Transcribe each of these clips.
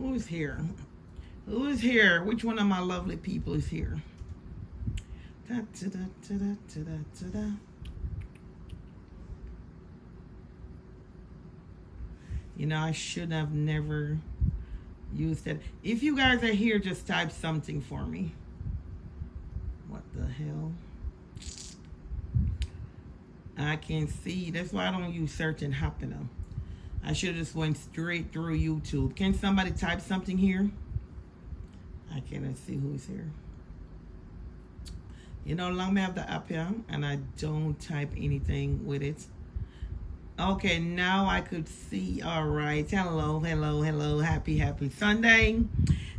Who's here? Who is here? Which one of my lovely people is here? Da, da, da, da, da, da, da, da. You know, I should have never used that. If you guys are here, just type something for me. What the hell? I can't see. That's why I don't use search and happener. I should have just went straight through YouTube. Can somebody type something here? I cannot see who's here. You know, long may I have the app here, and I don't type anything with it. Okay, now I could see. All right. Hello, hello, hello. Happy Sunday.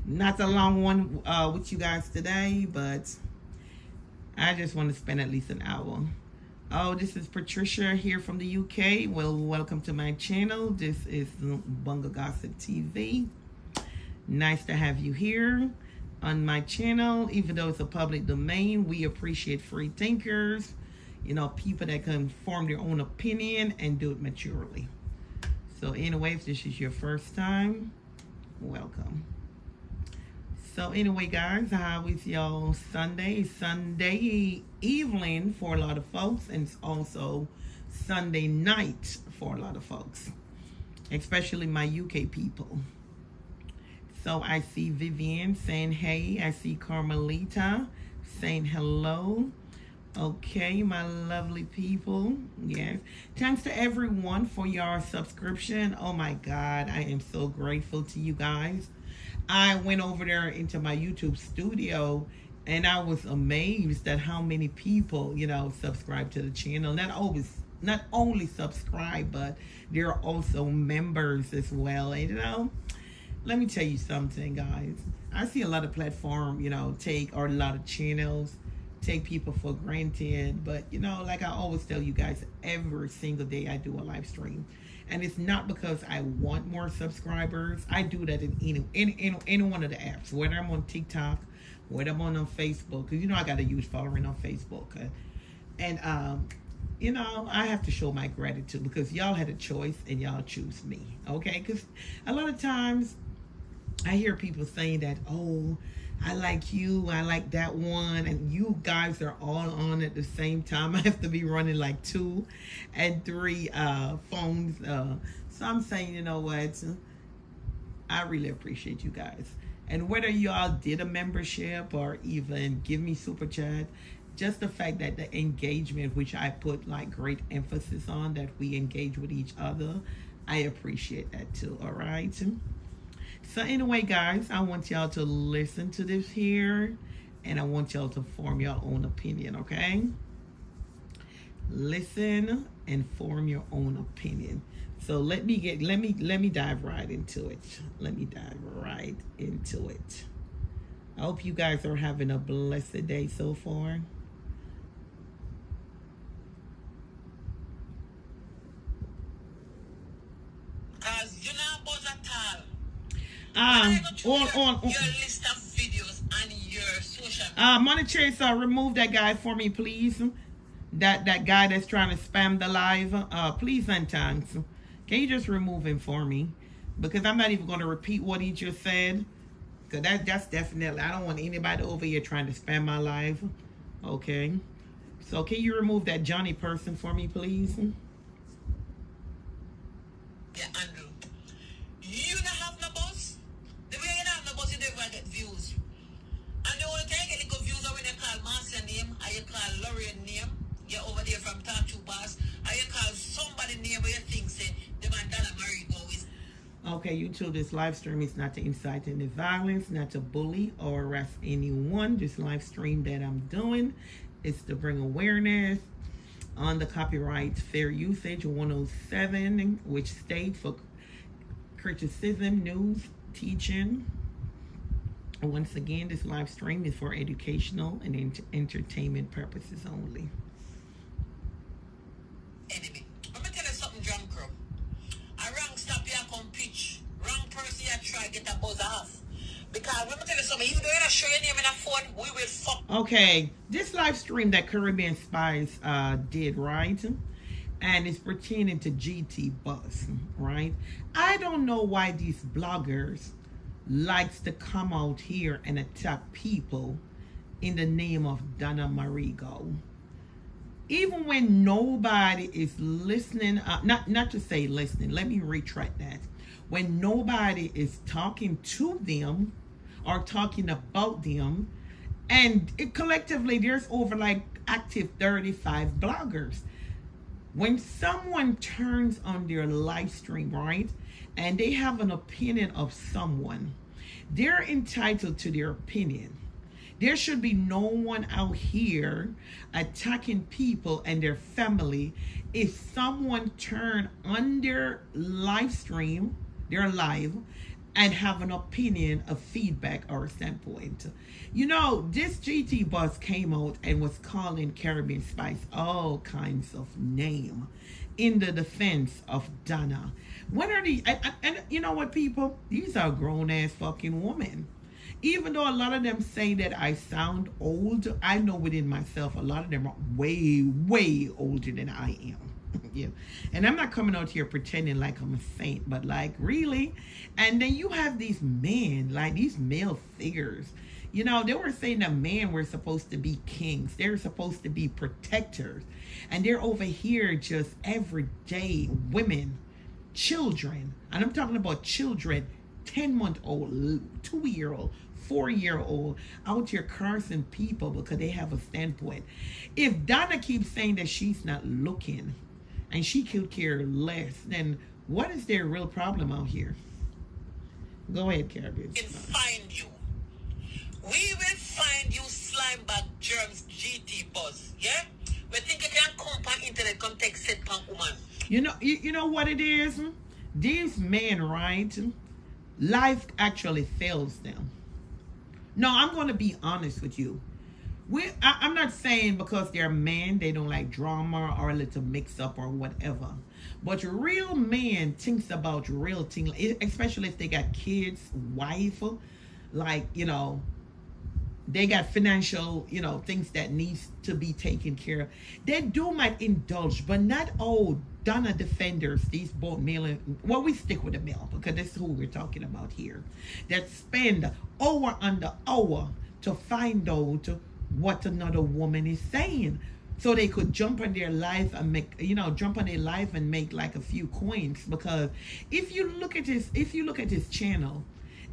Not a long one with you guys today, but I just want to spend at least an hour. Oh, this is Patricia here from the UK. Well, welcome to my channel. This is BonGo Gossip Tv. Nice to have you here on my channel. Even though it's a public domain, we appreciate free thinkers. You know, people that can form their own opinion and do it maturely. So anyway, if this is your first time, welcome. So anyway, guys, how is y'all Sunday? Sunday evening for a lot of folks, and it's also Sunday night for a lot of folks, especially my UK people. So I see Vivian saying hey. I see Carmelita saying hello. Okay, my lovely people. Yes. Thanks to everyone for your subscription. Oh my God, I am so grateful to you guys. I went over there into my YouTube studio and I was amazed at how many people, you know, subscribe to the channel. Not only subscribe, but they're also members as well. And you know, let me tell you something, guys. I see a lot of platforms, you know, or a lot of channels take people for granted, but you know, like I always tell you guys, every single day I do a live stream, and it's not because I want more subscribers. I do that in any one of the apps, whether I'm on TikTok, whether I'm on Facebook, because you know I got a huge following on Facebook, and you know, I have to show my gratitude because y'all had a choice and y'all choose me, okay? Because a lot of times I hear people saying that, oh, I like you, I like that one, and you guys are all on at the same time. I have to be running like 2 and 3 phones. So I'm saying, you know what? I really appreciate you guys. And whether y'all did a membership or even give me super chat, just the fact that the engagement, which I put like great emphasis on, that we engage with each other, I appreciate that too, all right? So anyway, guys, I want y'all to listen to this here, and I want y'all to form your own opinion, okay? Listen and form your own opinion. So let me dive right into it. Let me dive right into it. I hope you guys are having a blessed day so far. Your list of videos and your social media. Monetization, remove that guy for me, please. That guy that's trying to spam the live. Please and thanks. Can you just remove him for me? Because I'm not even going to repeat what he just said. Because that's definitely, I don't want anybody over here trying to spam my live. Okay. So can you remove that Johnny person for me, please? Yeah, Andrew. You don't have no boss. The way you don't have no boss, you never get views. And the only time you get views are when you call Marcia name, or you call Lorraine name. You're over there from Tattoo Pass, or you call somebody name where you think say the man Donna Marie always. Okay, YouTube, this live stream is not to incite any violence, not to bully or harass anyone. This live stream that I'm doing is to bring awareness on the copyright fair usage 107, which states for criticism, news, teaching. And once again, this live stream is for educational and entertainment purposes only. Enemy. I'm gonna tell you something, John Crow. I wrong stop here come pitch. Wrong person here try get a buzz off. Because I'm gonna tell you something, even though you're not showing your name in a phone, we will fuck. Okay, this live stream that Caribbean Spies did, right? And it's pertaining to GT Bus, right? I don't know why these bloggers likes to come out here and attack people in the name of Donna Marigo. Even when nobody is listening, not to say listening, let me retract that. When nobody is talking to them or talking about them, and collectively there's over like active 35 bloggers. When someone turns on their live stream, right, and they have an opinion of someone, they're entitled to their opinion. There should be no one out here attacking people and their family. If someone turn on their live stream, their live, and have an opinion, a feedback, or a standpoint. You know, this GT boss came out and was calling Caribbean Spice all kinds of name in the defense of Donna. When are these? And you know what, people? These are grown-ass fucking women. Even though a lot of them say that I sound old, I know within myself a lot of them are way, way older than I am. Yeah. And I'm not coming out here pretending like I'm a saint, but like, really? And then you have these men, like these male figures. You know, they were saying that men were supposed to be kings. They're supposed to be protectors. And they're over here just everyday women, children. And I'm talking about children, 10-month-old, 2-year-old, 4-year-old out here cursing people because they have a standpoint. If Donna keeps saying that she's not looking and she could care less, then what is their real problem out here? Go ahead, Caribbean. We will find you. We will find you, slime bag germs, GT boss. Yeah? We think you can come on internet, come take set pan woman. You know what it is? These men, right? Life actually fails them. No, I'm going to be honest with you. I'm not saying because they're men, they don't like drama or a little mix-up or whatever. But real men thinks about real things, especially if they got kids, wife, like, you know, they got financial, you know, things that needs to be taken care of. They do might indulge, but not all Donna defenders, these both male and, well, we stick with the male because this is who we're talking about here, that spend hour under hour to find out what another woman is saying, so they could jump on their life and make, you know, jump on their life and make like a few coins. Because if you look at this channel,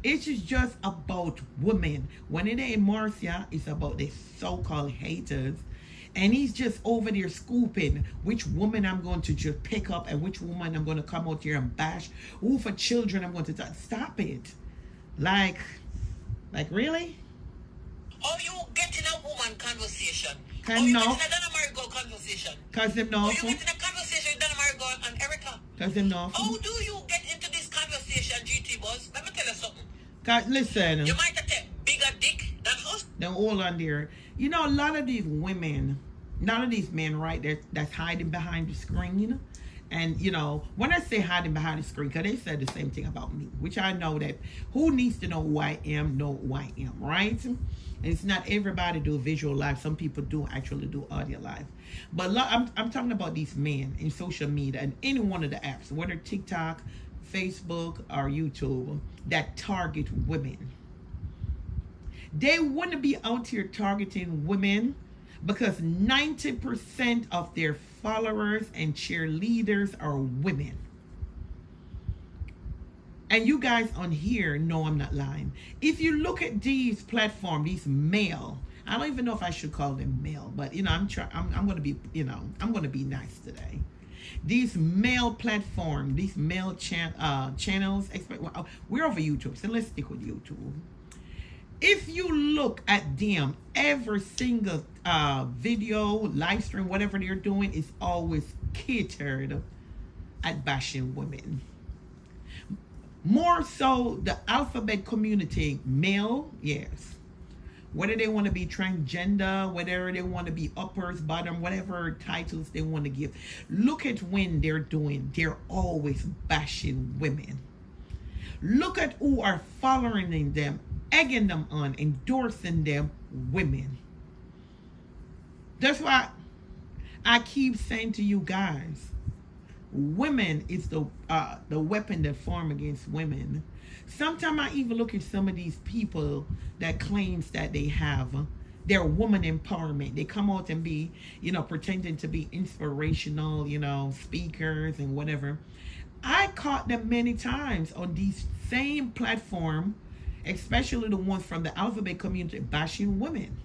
it is just about women. When it ain't Marcia, it's about the so-called haters. And he's just over there scooping which woman I'm going to just pick up and which woman I'm going to come out here and bash. Who for children I'm going to stop it. Like really? Oh, you getting a woman conversation? Can you no. getting a Donna Marigo conversation? Cause them no. Oh, you getting a conversation with Donna Marigo and Erica? Cause them no. How do you get into this conversation, GT boss? Let me tell you something. Cause listen. You might have a bigger dick than us. They're all on there. You know, a lot of these women, none of these men, right, that's hiding behind the screen. And, you know, when I say hiding behind the screen, because they said the same thing about me, which I know that who needs to know who I am, know who I am, right? And it's not everybody do visual live. Some people do actually do audio live. But I'm talking about these men in social media and any one of the apps, whether TikTok, Facebook, or YouTube, that target women. They wouldn't be out here targeting women because 90% of their followers and cheerleaders are women. And you guys on here know I'm not lying. If you look at these platforms, these male, I don't even know if I should call them male, but you know, I'm going to be, you know, I'm going to be nice today. These male platforms, these male channels, we're over YouTube, so let's stick with YouTube. If you look at them, every single video, live stream, whatever they're doing is always catered at bashing women. More so the alphabet community, male, yes. Whether they want to be transgender, whether they want to be uppers, bottom, whatever titles they want to give. Look at when they're doing, they're always bashing women. Look at who are following them, egging them on, endorsing them, women. That's why I keep saying to you guys, women is the weapon that form against women. Sometimes I even look at some of these people that claims that they have their woman empowerment. They come out and be, pretending to be inspirational, speakers and whatever. I caught them many times on these same platform, especially the ones from the alphabet community, bashing women.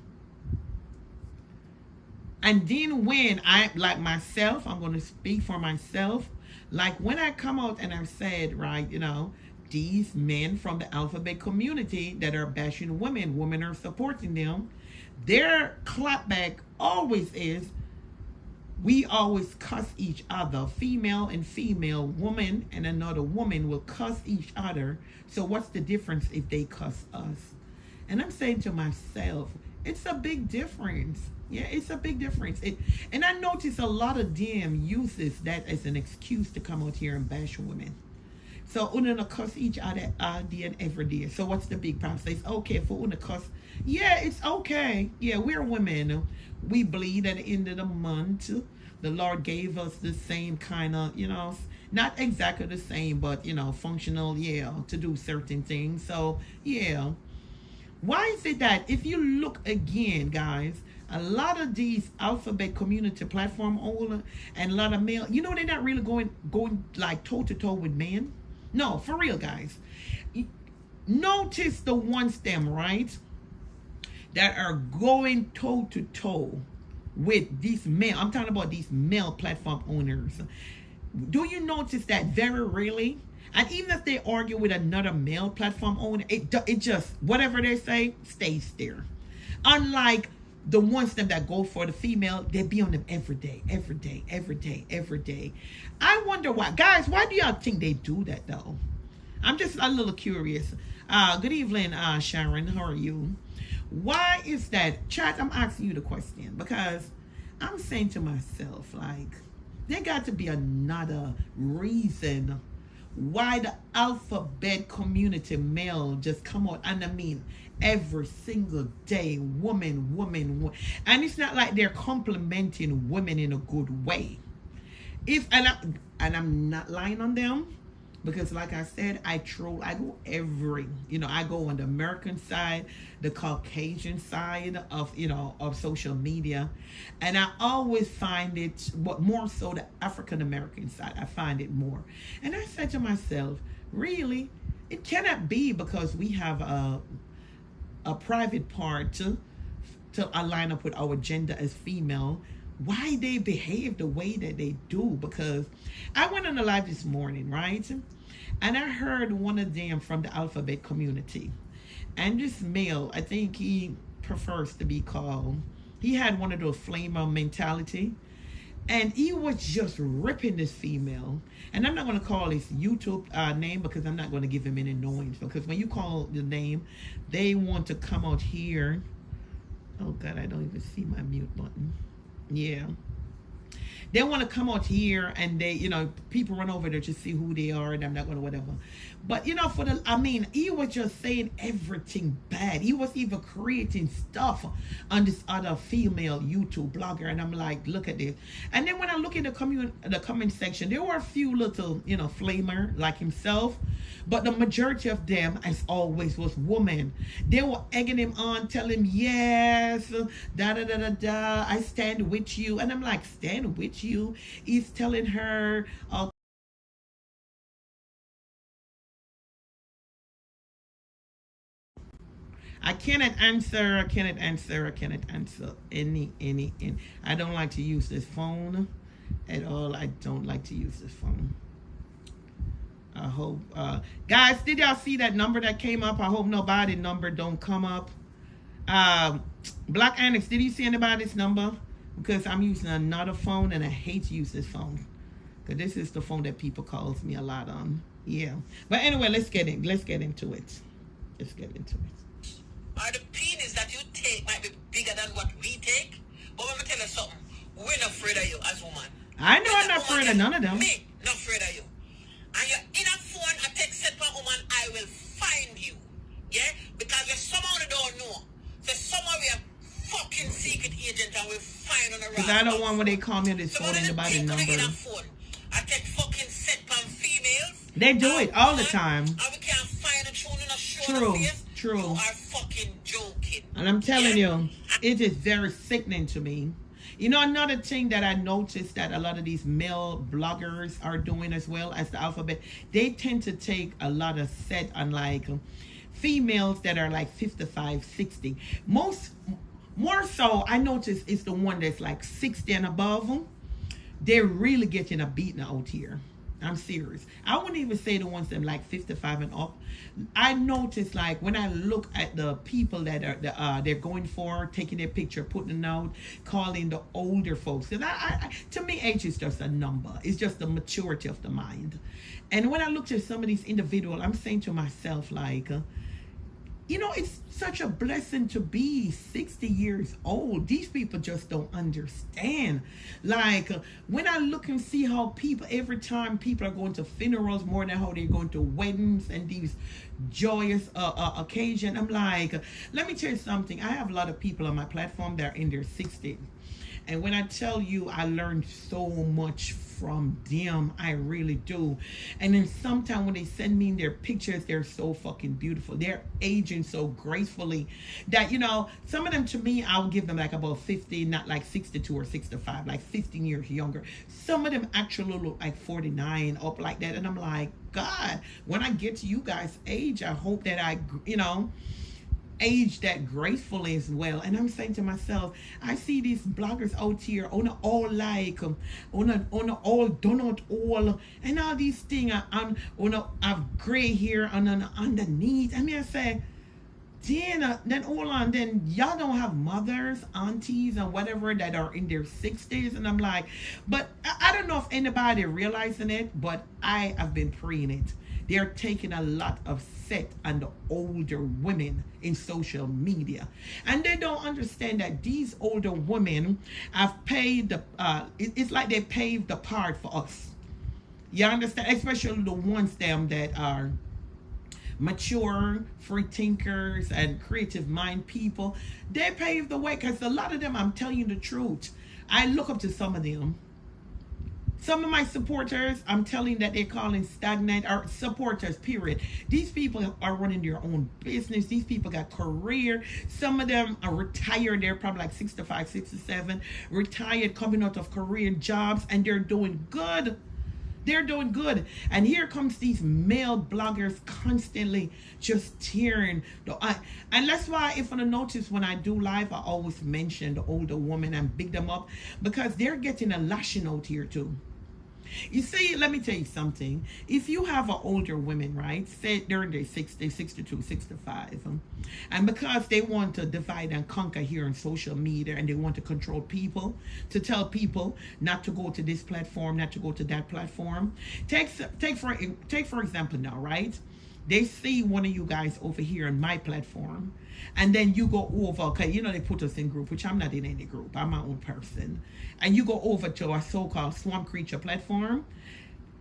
And then when I, like myself, I'm going to speak for myself, like when I come out and I've said, right, these men from the alphabet community that are bashing women are supporting them, their clapback always is, we always cuss each other. Female and female, woman and another woman will cuss each other. So what's the difference if they cuss us? And I'm saying to myself, it's a big difference. Yeah, it's a big difference. And I notice a lot of them uses that as an excuse to come out here and bash women. So we're gonna cuss each other all day and every day. So what's the big problem? So it's okay for us to cuss. Yeah, it's okay. Yeah, we're women. We bleed at the end of the month. The Lord gave us the same kind of, not exactly the same, but functional, to do certain things. So yeah. Why is it that if you look again, guys, a lot of these alphabet community platform owner and a lot of male, they're not really going like toe to toe with men. No, for real, guys. Notice the ones them, right, that are going toe to toe with these male. I'm talking about these male platform owners. Do you notice that very rarely? And even if they argue with another male platform owner, it just, whatever they say, stays there. Unlike the ones them that go for the female, they be on them every day. I wonder why. Guys, why do y'all think they do that, though? I'm just a little curious. Good evening, Sharon. How are you? Why is that? Chat, I'm asking you the question because I'm saying to myself, like, there got to be another reason why the alphabet community male just come out, and I mean every single day, woman, and it's not like they're complimenting women in a good way. I'm not lying on them, because like I said, I go I go on the American side, the Caucasian side of social media, and I always find it, but more so the African American side, I find it more. And I said to myself, really, it cannot be because we have a private part to align up with our gender as female, why they behave the way that they do. Because I went on a live this morning, right? And I heard one of them from the alphabet community. And this male, I think he prefers to be called, he had one of those flamer mentality. And he was just ripping this female. And I'm not going to call his YouTube name because I'm not going to give him any noise. Because when you call the name, they want to come out here. Oh, God, I don't even see my mute button. Yeah. They want to come out here and they, people run over there to see who they are, and I'm not going to whatever. But, he was just saying everything bad. He was even creating stuff on this other female YouTube blogger. And I'm like, look at this. And then when I look in the comment section, there were a few little, flamer like himself. But the majority of them, as always, was women. They were egging him on, telling him, yes, I stand with you. And I'm like, stand with you? He's telling her, I cannot answer any. I don't like to use this phone at all. I don't like to use this phone. I hope, guys, did y'all see that number that came up? I hope nobody number don't come up. Black Annex, did you see anybody's number? Because I'm using another phone and I hate to use this phone. Because this is the phone that people calls me a lot on. Yeah. But anyway, let's get into it. Or the penis that you take might be bigger than what we take. But let me tell you something. We're not afraid of you as woman. I know I'm not afraid of none of them. Me, not afraid of you. And you're in a phone, a text set for a woman, I will find you. Yeah? Because there's someone who don't know. So someone we are fucking secret agent and we find on the road. Because I don't want when they call me on this phone and nobody number. I take phone. They do it all the time. And we can't find a tune in a show True, face. true. You are fucking joking. And I'm telling you, it is very sickening to me. You know, another thing that I noticed that a lot of these male bloggers are doing as well as the alphabet, they tend to take a lot of set on like females that are like 55, 60. More so, I notice it's the one that's like 60 and above them. They're really getting a beating out here. I'm serious. I wouldn't even say the ones that are like 55 and up. I notice like when I look at the people that are they're going for, taking their picture, putting it out, calling the older folks. And to me, age is just a number. It's just the maturity of the mind. And when I look at some of these individuals, I'm saying to myself like, you know, it's such a blessing to be 60 years old. These people just don't understand. Like, when I look and see how people, every time people are going to funerals more than how they're going to weddings and these joyous occasion, I'm like, let me tell you something. I have a lot of people on my platform that are in their 60s. And when I tell you, I learned so much from them. I really do. And then sometimes when they send me their pictures, they're so fucking beautiful. They're aging so gracefully that, you know, some of them to me, I'll give them like about 50, not like 62 or 65, like 15 years younger. Some of them actually look like 49 up like that. And I'm like, God, when I get to you guys' age, I hope that I, you know, age that gracefully as well. And I'm saying to myself, I see these bloggers out here on all like on all donut all and all these things on have gray hair on underneath. I mean, I say, then hold on, then y'all don't have mothers, aunties, and whatever that are in their 60s. And I'm like, but I don't know if anybody realizing it, but I have been preying it. They're taking a lot of set on the older women in social media. And they don't understand that these older women have paid the, it's like they paved the path for us. You understand? Especially the ones them that are mature, free thinkers, and creative mind people. They paved the way because a lot of them, I'm telling you the truth, I look up to some of them. Some of my supporters, I'm telling that they're calling stagnant, or supporters, period. These people are running their own business. These people got career. Some of them are retired. They're probably like 65, 67, retired, coming out of career jobs, and they're doing good. They're doing good. And here comes these male bloggers constantly just tearing. And that's why, if you notice, when I do live, I always mention the older woman and big them up, because they're getting a lashing out here too. You see, let me tell you something. If you have an older woman, right, say they're in their 60, 62, 65, and because they want to divide and conquer here on social media, and they want to control people, to tell people not to go to this platform, not to go to that platform. Take for example now, right? They see one of you guys over here on my platform, and then you go over, okay, you know, they put us in group, which I'm not in any group. I'm my own person. And you go over to a so-called swamp creature platform,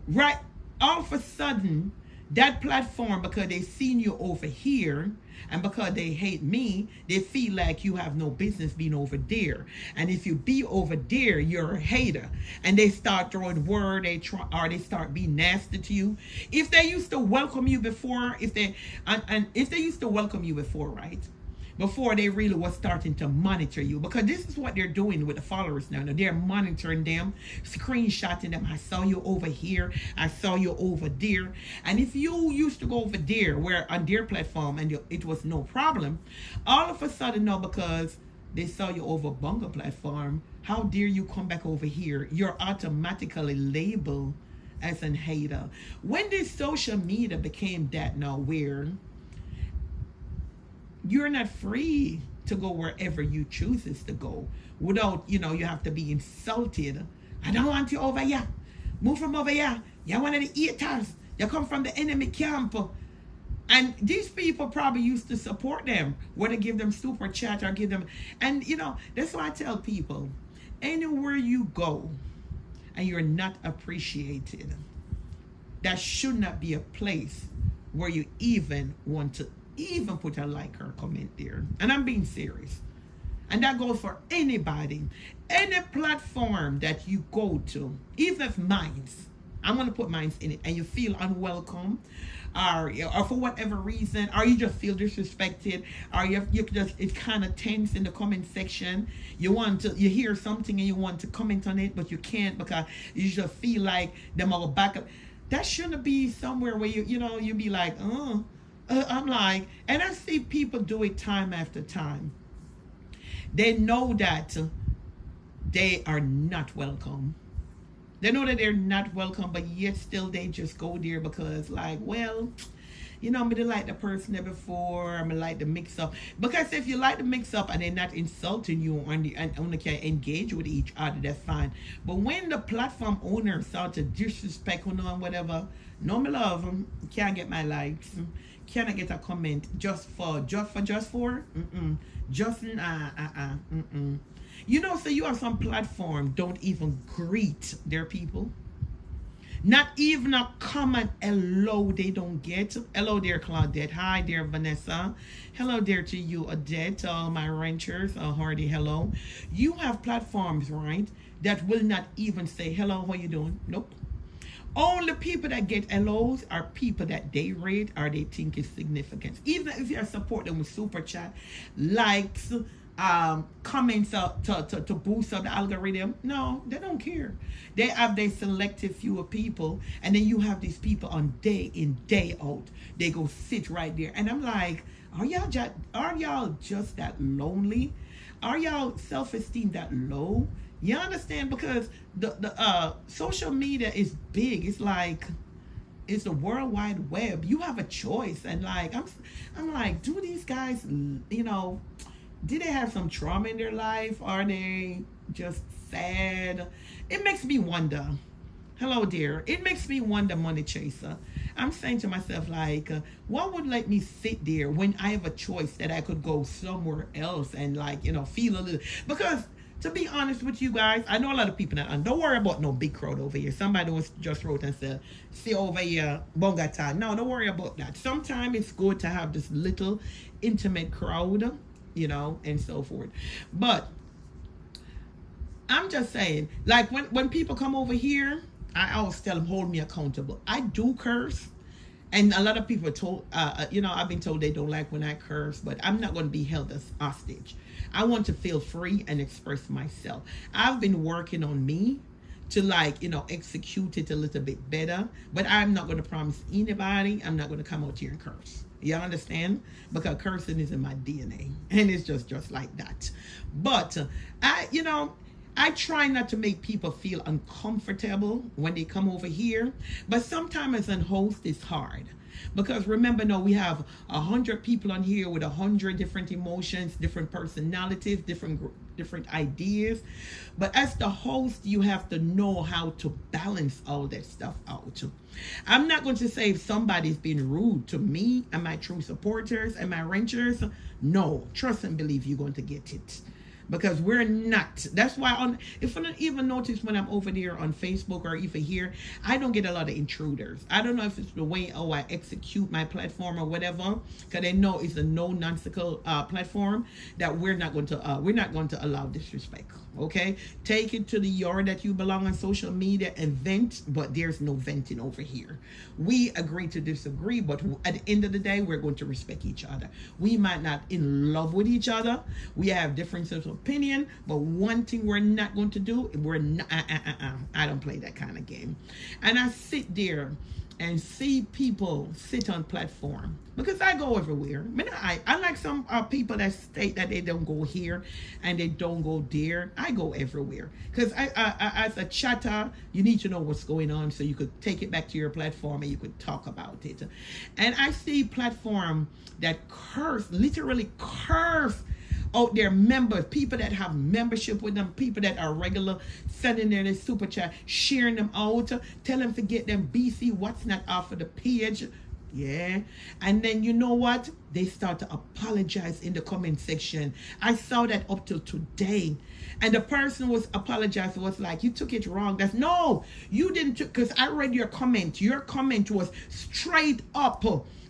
right? All of a sudden, that platform, because they seen you over here, and because they hate me, they feel like you have no business being over there. And if you be over there, you're a hater. And they start throwing word, they start being nasty to you. If they used to welcome you before, if they used to welcome you before, right? Before they really was starting to monitor you, because this is what they're doing with the followers now. They're monitoring them, screenshotting them. I saw you over here, I saw you over there. And if you used to go over there, where on their platform, and it was no problem, all of a sudden now, because they saw you over BonGo platform, how dare you come back over here? You're automatically labeled as an hater. When this social media became that now, where you're not free to go wherever you chooses to go without, you know, you have to be insulted. I don't want you over here. Move from over here. You're one of the haters. You come from the enemy camp. And these people probably used to support them, whether give them super chat or give them. And, you know, that's why I tell people, anywhere you go and you're not appreciated, that should not be a place where you even want to even put a like or comment there. And I'm being serious. And that goes for anybody. Any platform that you go to, even if mine's, I'm going to put mine in it, and you feel unwelcome, or for whatever reason, or you just feel disrespected, or you just, it's kind of tense in the comment section. You hear something and you want to comment on it, but you can't because you just feel like them all back up. That shouldn't be somewhere where you be like, I'm like, and I see people do it time after time. They know that they are not welcome. They know that they're not welcome, but yet still they just go there because, like, well, I'm going to like the person there before, I'm going to like the mix up. Because if you like the mix up and they're not insulting you and only can engage with each other, that's fine. But when the platform owner start to disrespect and whatever, no, me love them, can't get my likes, cannot get a comment just for, so you have some platform don't even greet their people. Not even a common hello they don't get. Hello there, Claudette. Hi there, Vanessa. Hello there to you, Odette. All my ranchers. Hardy, hello. You have platforms, right, that will not even say, hello, how you doing? Nope. Only people that get hellos are people that they rate or they think is significant. Even if you support them with super chat, likes, comments to boost up the algorithm. No, they don't care. They have their selective fewer people, and then you have these people on day in, day out. They go sit right there, and I'm like, are y'all just that lonely? Are y'all self-esteem that low? You understand? Because the social media is big. It's like, it's the World Wide Web. You have a choice, and like I'm like, do these guys, did they have some trauma in their life? Are they just sad? It makes me wonder. Hello, dear. It makes me wonder, Money Chaser. I'm saying to myself, like, what would let me sit there when I have a choice that I could go somewhere else and, like, feel a little. Because, to be honest with you guys, I know a lot of people that, don't worry about no big crowd over here. Somebody was just wrote and said, see over here, Bongata. No, don't worry about that. Sometimes it's good to have this little intimate crowd, and so forth. But I'm just saying, like, when people come over here, I always tell them, hold me accountable. I do curse, and a lot of people told, I've been told they don't like when I curse, but I'm not going to be held as hostage. I want to feel free and express myself. I've been working on me to, like, execute it a little bit better, but I'm not going to promise anybody I'm not going to come out here and curse. You understand? Because cursing is in my DNA, and it's just like that. But I try not to make people feel uncomfortable when they come over here, but sometimes as a host it's hard. Because remember, now we have 100 people on here with 100 different emotions, different personalities, different ideas. But as the host, you have to know how to balance all that stuff out. I'm not going to say if somebody's being rude to me and my true supporters and my ranchers. No, trust and believe you're going to get it. Because we're not. That's why if I don't even notice when I'm over there on Facebook or even here, I don't get a lot of intruders. I don't know if it's the way I execute my platform or whatever, because I know it's a no nonsense platform that we're not going to allow disrespect. Okay, take it to the yard that you belong on social media and vent, but there's no venting over here. We agree to disagree, but at the end of the day, we're going to respect each other. We might not in love with each other. We have differences of opinion, but one thing we're not going to do, we're not. I don't play that kind of game. And I sit there and see people sit on platform, because I go everywhere. I like some people that state that they don't go here and they don't go there. I go everywhere, because I as a chatter, you need to know what's going on so you could take it back to your platform and you could talk about it. And I see platform that literally curse out their members, people that have membership with them, people that are regular, sending their super chat, sharing them out, tell them to get them BC what's not off of the page. Yeah. And then you know what? They start to apologize in the comment section. I saw that up till today. And the person was apologizing, was like, you took it wrong. No, you didn't, because I read your comment. Your comment was straight up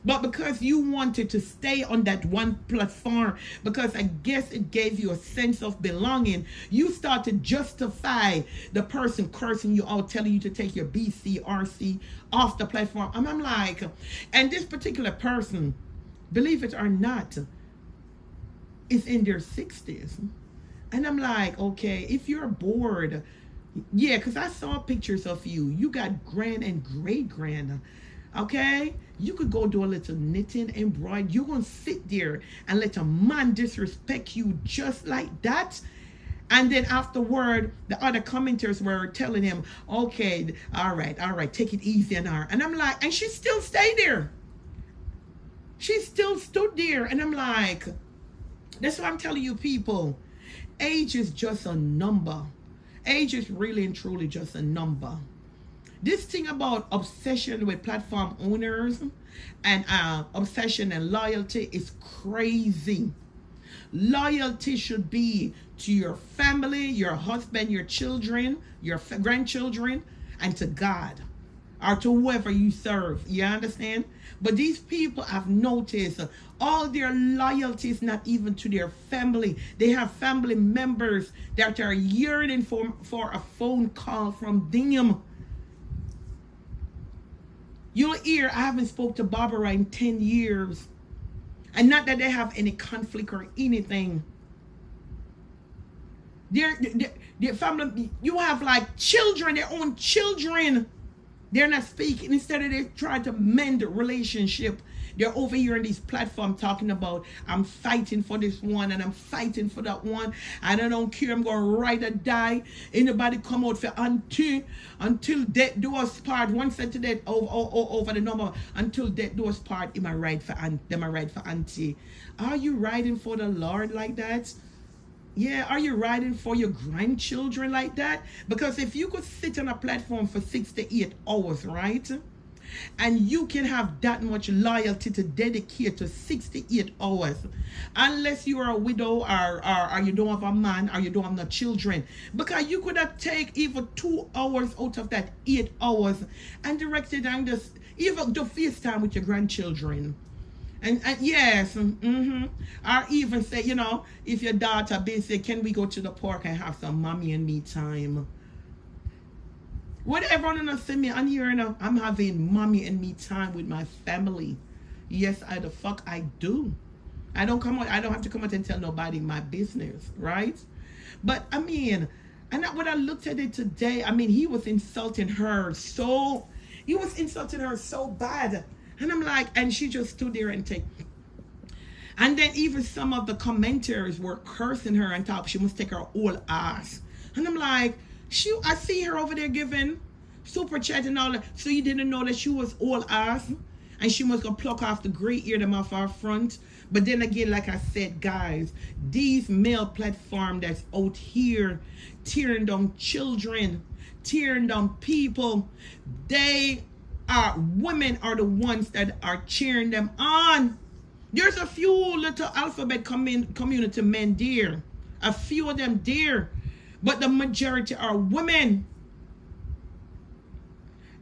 But because you wanted to stay on that one platform, because I guess it gave you a sense of belonging, you start to justify the person cursing you out, telling you to take your BCRC off the platform. And I'm like, and this particular person, believe it or not, is in their 60s. And I'm like, okay, if you're bored, yeah, because I saw pictures of you. You got grand and great grand. Okay, you could go do a little knitting, embroidery. You're gonna sit there and let a man disrespect you just like that. And then afterward, the other commenters were telling him, okay, all right, take it easy on her. And I'm like, and she still stayed there. She still stood there. And I'm like, that's what I'm telling you, people. Age is just a number. Age is really and truly just a number. This thing about obsession with platform owners and obsession and loyalty is crazy. Loyalty should be to your family, your husband, your children, your grandchildren, and to God, or to whoever you serve. You understand? But these people, I've noticed, all their loyalty is not even to their family. They have family members that are yearning for a phone call from them. You'll hear, I haven't spoke to Barbara in 10 years. And not that they have any conflict or anything. Their family, you have like children, their own children. They're not speaking. Instead of they try to mend the relationship, they're over here on this platform talking about, I'm fighting for this one and I'm fighting for that one. And I don't care. I'm going to ride or die. Anybody come out for until death do us part. One said to that over the number, until death do us part, am I ride for auntie? Are you riding for the Lord like that? Yeah, are you riding for your grandchildren like that? Because if you could sit on a platform for 6 to 8 hours, right? And you can have that much loyalty to dedicate to 6 to 8 hours. Unless you are a widow or you don't have a man or you don't have no children. Because you could have taken even 2 hours out of that 8 hours and directed and just even do FaceTime with your grandchildren. And yes, or even say, you know, if your daughter basically, can we go to the park and have some mommy and me time? Whatever on to say me on here now, I'm having mommy and me time with my family. Yes, I do. I don't have to come out and tell nobody my business, right? But I mean, and when I looked at it today, I mean, he was insulting her so bad. And I'm like, and she just stood there and and then even some of the commenters were cursing her and thought she must take her whole ass. And I'm like, I see her over there giving super chat and all that. So you didn't know that she was all ass? And she was going to pluck off the gray ear them off our front. But then again, like I said, guys, these male platforms that's out here tearing down children, tearing down people, women are the ones that are cheering them on. There's a few little alphabet community men there. A few of them there. But the majority are women.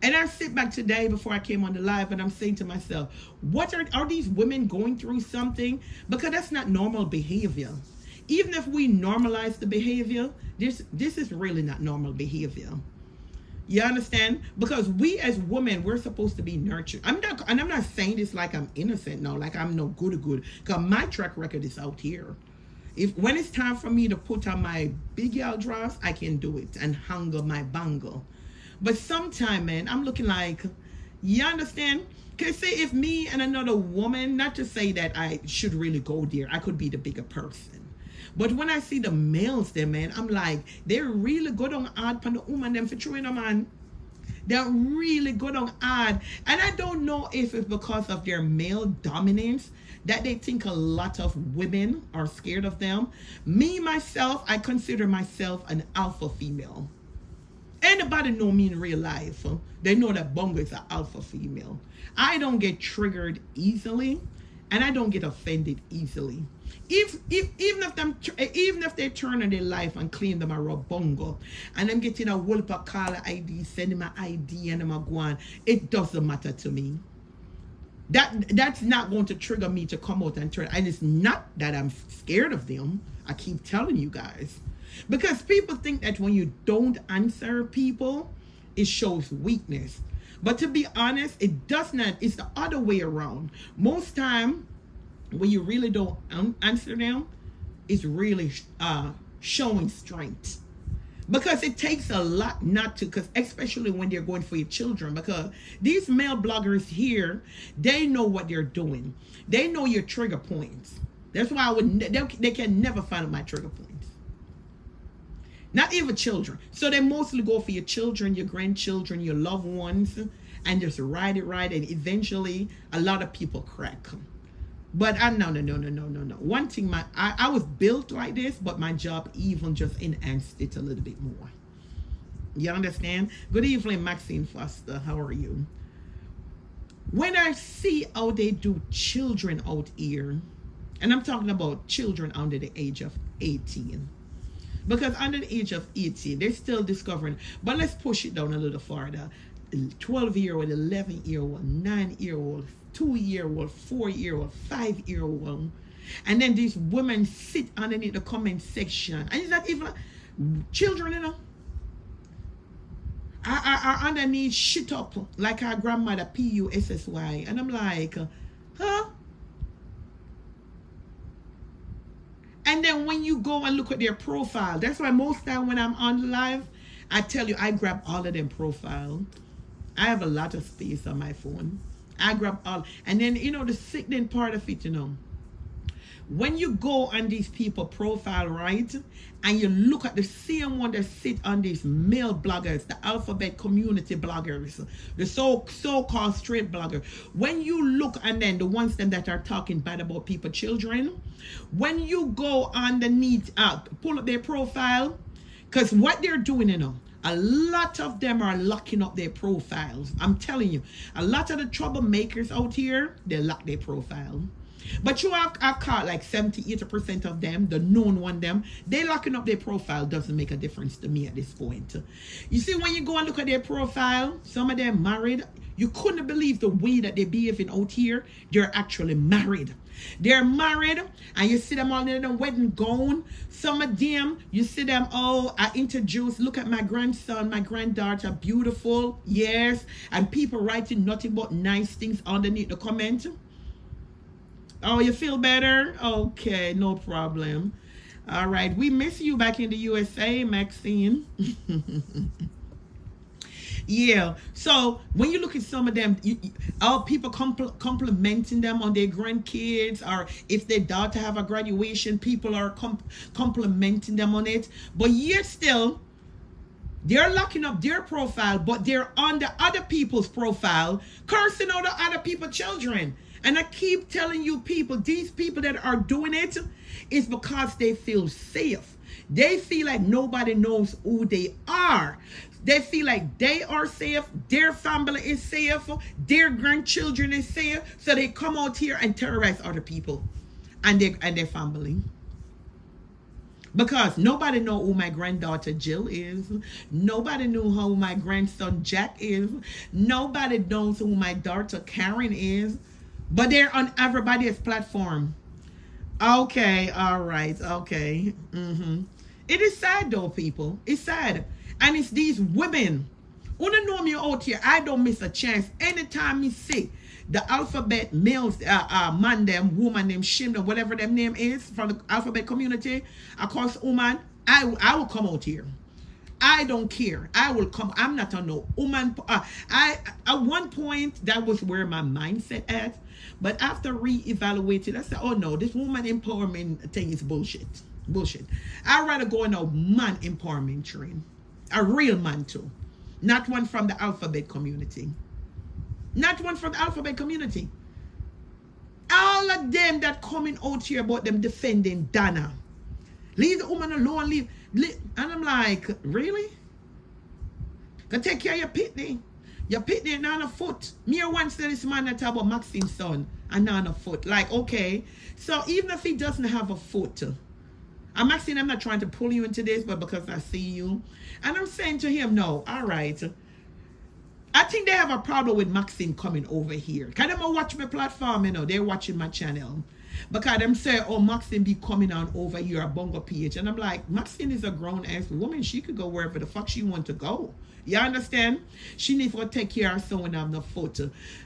And I sit back today before I came on the live and I'm saying to myself, what are these women going through something? Because that's not normal behavior. Even if we normalize the behavior, this is really not normal behavior. You understand? Because we as women, we're supposed to be nurtured. I'm not saying this like I'm innocent, no, like I'm no good. Because my track record is out here. When it's time for me to put on my big y'all dress, I can do it and hang up my bangle. But sometime, man, I'm looking like, you understand? Because say if me and another woman, not to say that I should really go there, I could be the bigger person. But when I see the males there, man, I'm like, they're really good on hard on the woman them for throwing them, man. They're really good on hard. And I don't know if it's because of their male dominance that they think a lot of women are scared of them. Me, myself, I consider myself an alpha female. Anybody know me in real life, they know that BonGo is an alpha female. I don't get triggered easily, and I don't get offended easily. Even if they turn on their life and claim them a BonGo, and I'm getting a wallpaper caller ID, sending my ID, and I'm going, it doesn't matter to me. That's not going to trigger me to come out and turn. And it's not that I'm scared of them. I keep telling you guys. Because people think that when you don't answer people, it shows weakness. But to be honest, it does not. It's the other way around. Most time, when you really don't answer them, it's really showing strength. Because it takes a lot not to, because especially when they're going for your children, because these male bloggers here, they know what they're doing. They know your trigger points. That's why they can never find my trigger points. Not even children. So they mostly go for your children, your grandchildren, your loved ones, and just ride it, and eventually a lot of people crack. But no. One thing, I was built like this, but my job even just enhanced it a little bit more. You understand? Good evening, Maxine Foster. How are you? When I see how they do children out here, and I'm talking about children under the age of 18. Because under the age of 18, they're still discovering. But let's push it down a little farther. 12-year-old, 11-year-old, 9-year-old, 2-year-old, 4-year-old, 5-year-old. And then these women sit underneath the comment section. And it's not even children, you know. Are underneath shit up like our grandmother P-U-S-S-Y. And I'm like, huh? And then when you go and look at their profile, that's why most time when I'm on live, I tell you, I grab all of them profile. I have a lot of space on my phone. I grab all. And then, you know, the sickening part of it, you know, when you go on these people profile, right, and you look at the same one that sit on these male bloggers, the alphabet community bloggers, the so-called straight bloggers, when you look, and then the ones them that are talking bad about people, children, when you go underneath, pull up their profile, because what they're doing, you know, a lot of them are locking up their profiles. I'm telling you, a lot of the troublemakers out here, they lock their profile. But you have caught like 70-80% of them, the known one them, they locking up their profile doesn't make a difference to me at this point. You see, when you go and look at their profile, some of them married. You couldn't believe the way that they behaving out here. They're actually married. They're married, and you see them all in a wedding gown. Some of them, you see them, oh, I introduced, look at my grandson, my granddaughter, beautiful, yes. And people writing nothing but nice things underneath the comment. Oh, you feel better? Okay, no problem. All right, we miss you back in the USA, Maxine. Yeah, so when you look at some of them, all people complimenting them on their grandkids, or if their daughter have a graduation, people are complimenting them on it. But yet still, they're locking up their profile, but they're on the other people's profile, cursing out the other people's children. And I keep telling you people, these people that are doing it is because they feel safe. They feel like nobody knows who they are. They feel like they are safe, their family is safe, their grandchildren is safe, so they come out here and terrorize other people and their family. Because nobody know who my granddaughter Jill is. Nobody knew who my grandson Jack is. Nobody knows who my daughter Karen is. But they're on everybody's platform. Okay, all right, okay. It is sad though, people. It's sad. And it's these women who don't know me out here. I don't miss a chance. Anytime you see the alphabet males, man them, woman them, shim them, whatever their name is from the alphabet community, of course, woman, I will come out here. I don't care. I will come. I'm not on no woman. At one point, that was where my mindset at. But after re-evaluating, I said, oh no, this woman empowerment thing is bullshit. Bullshit. I'd rather go on a man empowerment train. A real man too. Not one from the alphabet community. Not one from the alphabet community. All of them that coming out here about them defending Donna. Leave the woman alone. Leave. And I'm like, really? Can take care of your pitney. Your pitney not on a foot. Me once said this man that talk about Maxine's son and not on a foot. Like, okay. So even if he doesn't have a foot, I'm Maxine, I'm not trying to pull you into this, but because I see you. And I'm saying to him, no, all right. I think they have a problem with Maxine coming over here. Can them watch my platform, you know? They're watching my channel. Because them say, oh, Maxine be coming on over here at BonGo PH. And I'm like, Maxine is a grown-ass woman. She could go wherever the fuck she want to go. You understand? She needs to take care of someone on the foot.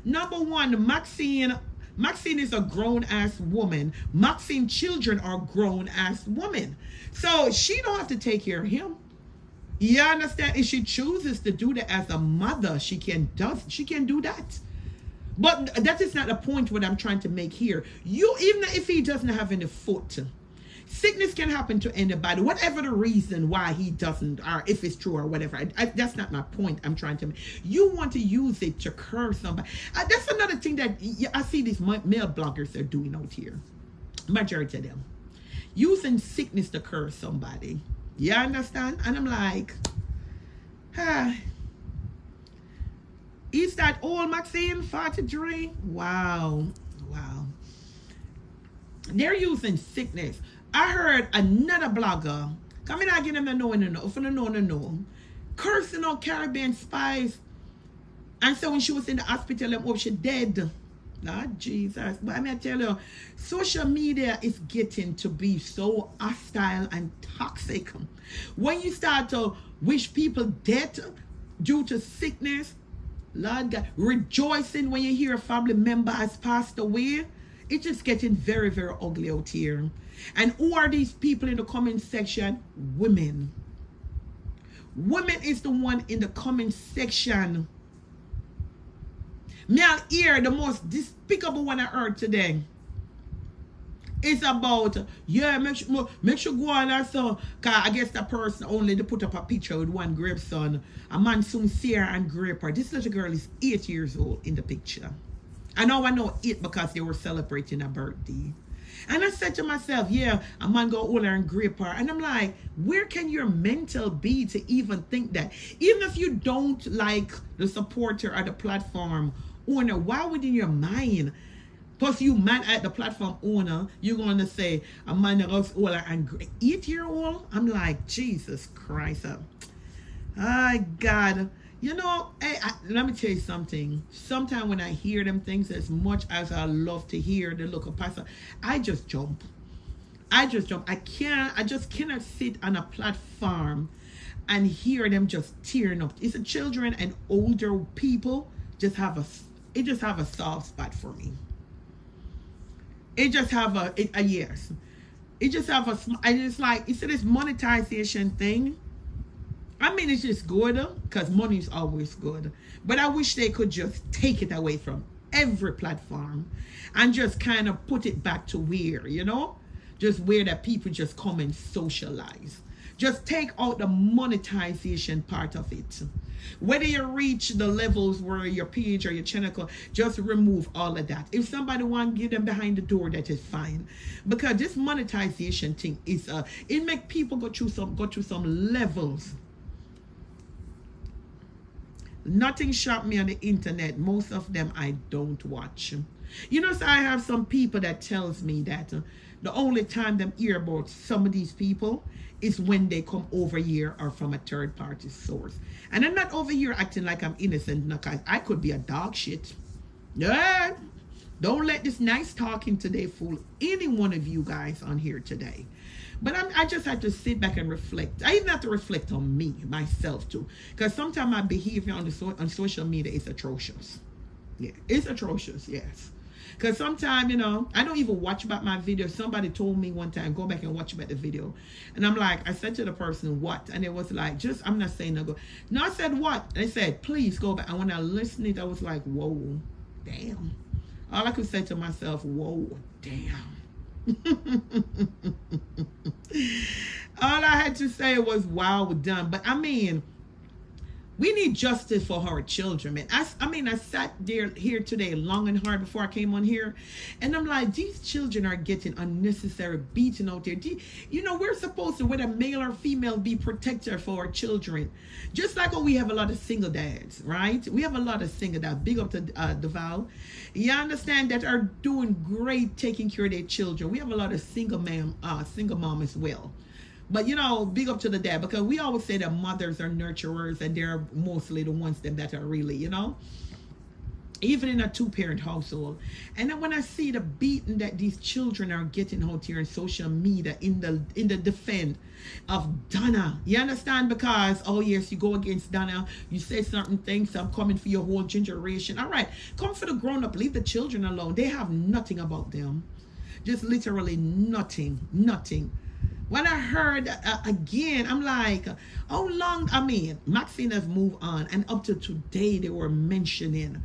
Number one, Maxine is a grown-ass woman. Maxine's children are grown-ass women. So she don't have to take care of him. You understand? If she chooses to do that as a mother, she can do that. But that is not the point what I'm trying to make here. Even if he doesn't have any foot, sickness can happen to anybody, whatever the reason why he doesn't, or if it's true or whatever. That's not my point I'm trying to make. You want to use it to curse somebody. That's another thing that I see these male bloggers are doing out here. Majority of them. Using sickness to curse somebody. You understand? And I'm like, is that all, Maxine? 43? Wow. They're using sickness. I heard another blogger, coming out getting them no, cursing on Caribbean spies. And so when she was in the hospital, she dead. Lord Jesus. But I mean, I tell you, social media is getting to be so hostile and toxic. When you start to wish people death due to sickness, Lord God, rejoicing when you hear a family member has passed away, it's just getting very, very ugly out here. And who are these people in the comment section? Women. Women is the one in the comment section. Me I'll hear the most despicable one I heard today. It's about, yeah, make sure go on and so, because I guess that person only to put up a picture with one grandson, a man sincere and graper. This little girl is 8 years old in the picture. I know it because they were celebrating a birthday. And I said to myself, yeah, a man go older and grape her. And I'm like, where can your mental be to even think that? Even if you don't like the supporter or the platform owner, why would in your mind, plus you man at the platform owner, you're going to say a man that goes older and 8-year-old? I'm like, Jesus Christ. Oh, God. You know, hey, let me tell you something. Sometimes when I hear them things, as much as I love to hear the local pastor, I just jump. I just cannot sit on a platform and hear them just tearing up. It's the children and older people just have a soft spot for me. It just have yes. It just have and it's like, it's this monetization thing. I mean, it's just good, because money is always good. But I wish they could just take it away from every platform and just kind of put it back to where, you know? Just where that people just come and socialize. Just take out the monetization part of it. Whether you reach the levels where your page or your channel, just remove all of that. If somebody want to get them behind the door, that is fine. Because this monetization thing is, it make people go through some levels. Nothing shocked me on the internet. Most of them I don't watch. You know, so I have some people that tells me that the only time them hear about some of these people is when they come over here or from a third party source. And I'm not over here acting like I'm innocent, because I could be a dog shit. Yeah. Don't let this nice talking today fool any one of you guys on here today. But I just have to sit back and reflect. I even have to reflect on me, myself too. Because sometimes my behavior on social media is atrocious. Yeah, it's atrocious, yes. Because sometimes, you know, I don't even watch about my video. Somebody told me one time, go back and watch about the video. And I'm like, I said to the person, what? And it was like, I'm not saying no go. No, I said, what? They said, please go back. And when I listened to it, I was like, whoa, damn. All I could say to myself, whoa, damn. All I had to say was, wow, done. But I mean, we need justice for our children, man. I sat here today long and hard before I came on here, and I'm like, these children are getting unnecessary beating out there. You know, we're supposed to, whether male or female, be protector for our children. Just like we have a lot of single dads, right? We have a lot of single dads. Big up to Deval. You understand, that are doing great taking care of their children. We have a lot of single mom as well. But you know, big up to the dad, because we always say that mothers are nurturers and they're mostly the ones that are really, you know, even in a two-parent household. And then when I see the beating that these children are getting out here in social media in the defense of Donna, you understand? Because, oh yes, you go against Donna, you say certain things, I'm coming for your whole generation. All right, come for the grown-up, leave the children alone. They have nothing about them, just literally nothing. When I heard again, I'm like, how long? I mean, Maxine has moved on, and up to today they were mentioning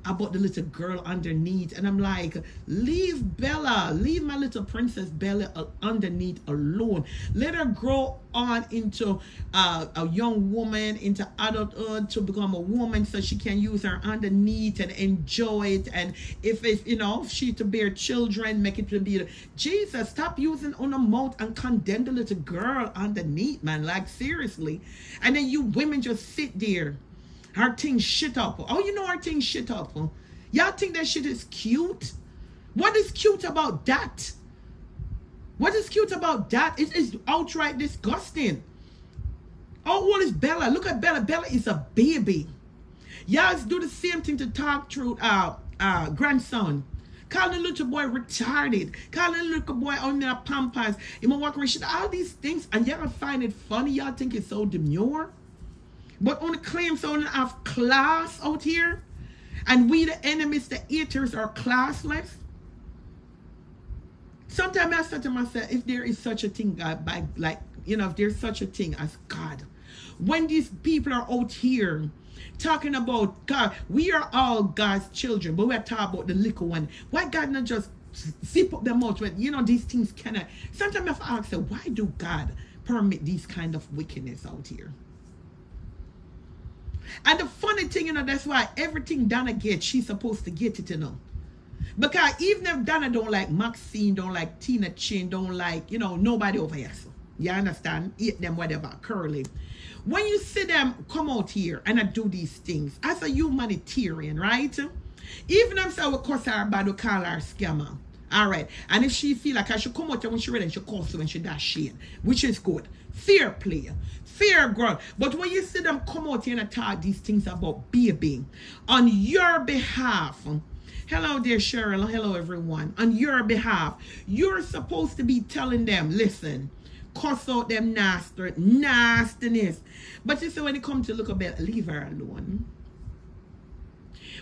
about the little girl underneath, and I'm like, leave Bella, leave my little princess Bella underneath alone. Let her grow on into a young woman, into adulthood, to become a woman, so she can use her underneath and enjoy it. And if it's, you know, she to bear children, make it to be Jesus. Stop using on the mouth and condemn the little girl underneath, man. Like, seriously. And then you women just sit there. Our thing shit up. Oh, you know our thing shit up. Y'all think that shit is cute? What is cute about that? What is cute about that? It is outright disgusting. Oh, what is Bella? Look at Bella. Bella is a baby. Y'all do the same thing to talk through grandson. Calling the little boy retarded. Calling the little boy on their pampas. All these things, and y'all find it funny. Y'all think it's so demure. But on the claims on of class out here, and we the enemies, the haters, are classless. Sometimes I say to myself, if there is such a thing, if there's such a thing as God, when these people are out here talking about God, we are all God's children, but we're talking about the little one. Why God not just zip up their mouth when, you know, these things cannot. Sometimes I have to ask, why do God permit these kind of wickedness out here? And the funny thing, you know, that's why everything Donna gets, she's supposed to get it, you know. Because even if Donna don't like Maxine, don't like Tina Chin, don't like, you know, nobody over here, so you understand? Eat them, whatever, curly. When you see them come out here and I do these things, as a humanitarian, right? Even if I would cuss her bad, we call her scammer. All right. And if she feel like I should come out here when she ready, she cuss when she dash shade, which is good. Fair play. Fair ground. But when you see them come out here and talk these things about baby on your behalf, hello there, Cheryl. Hello, everyone. On your behalf, you're supposed to be telling them, listen, cuss out them nastiness. But you see, when it comes to look about, leave her alone.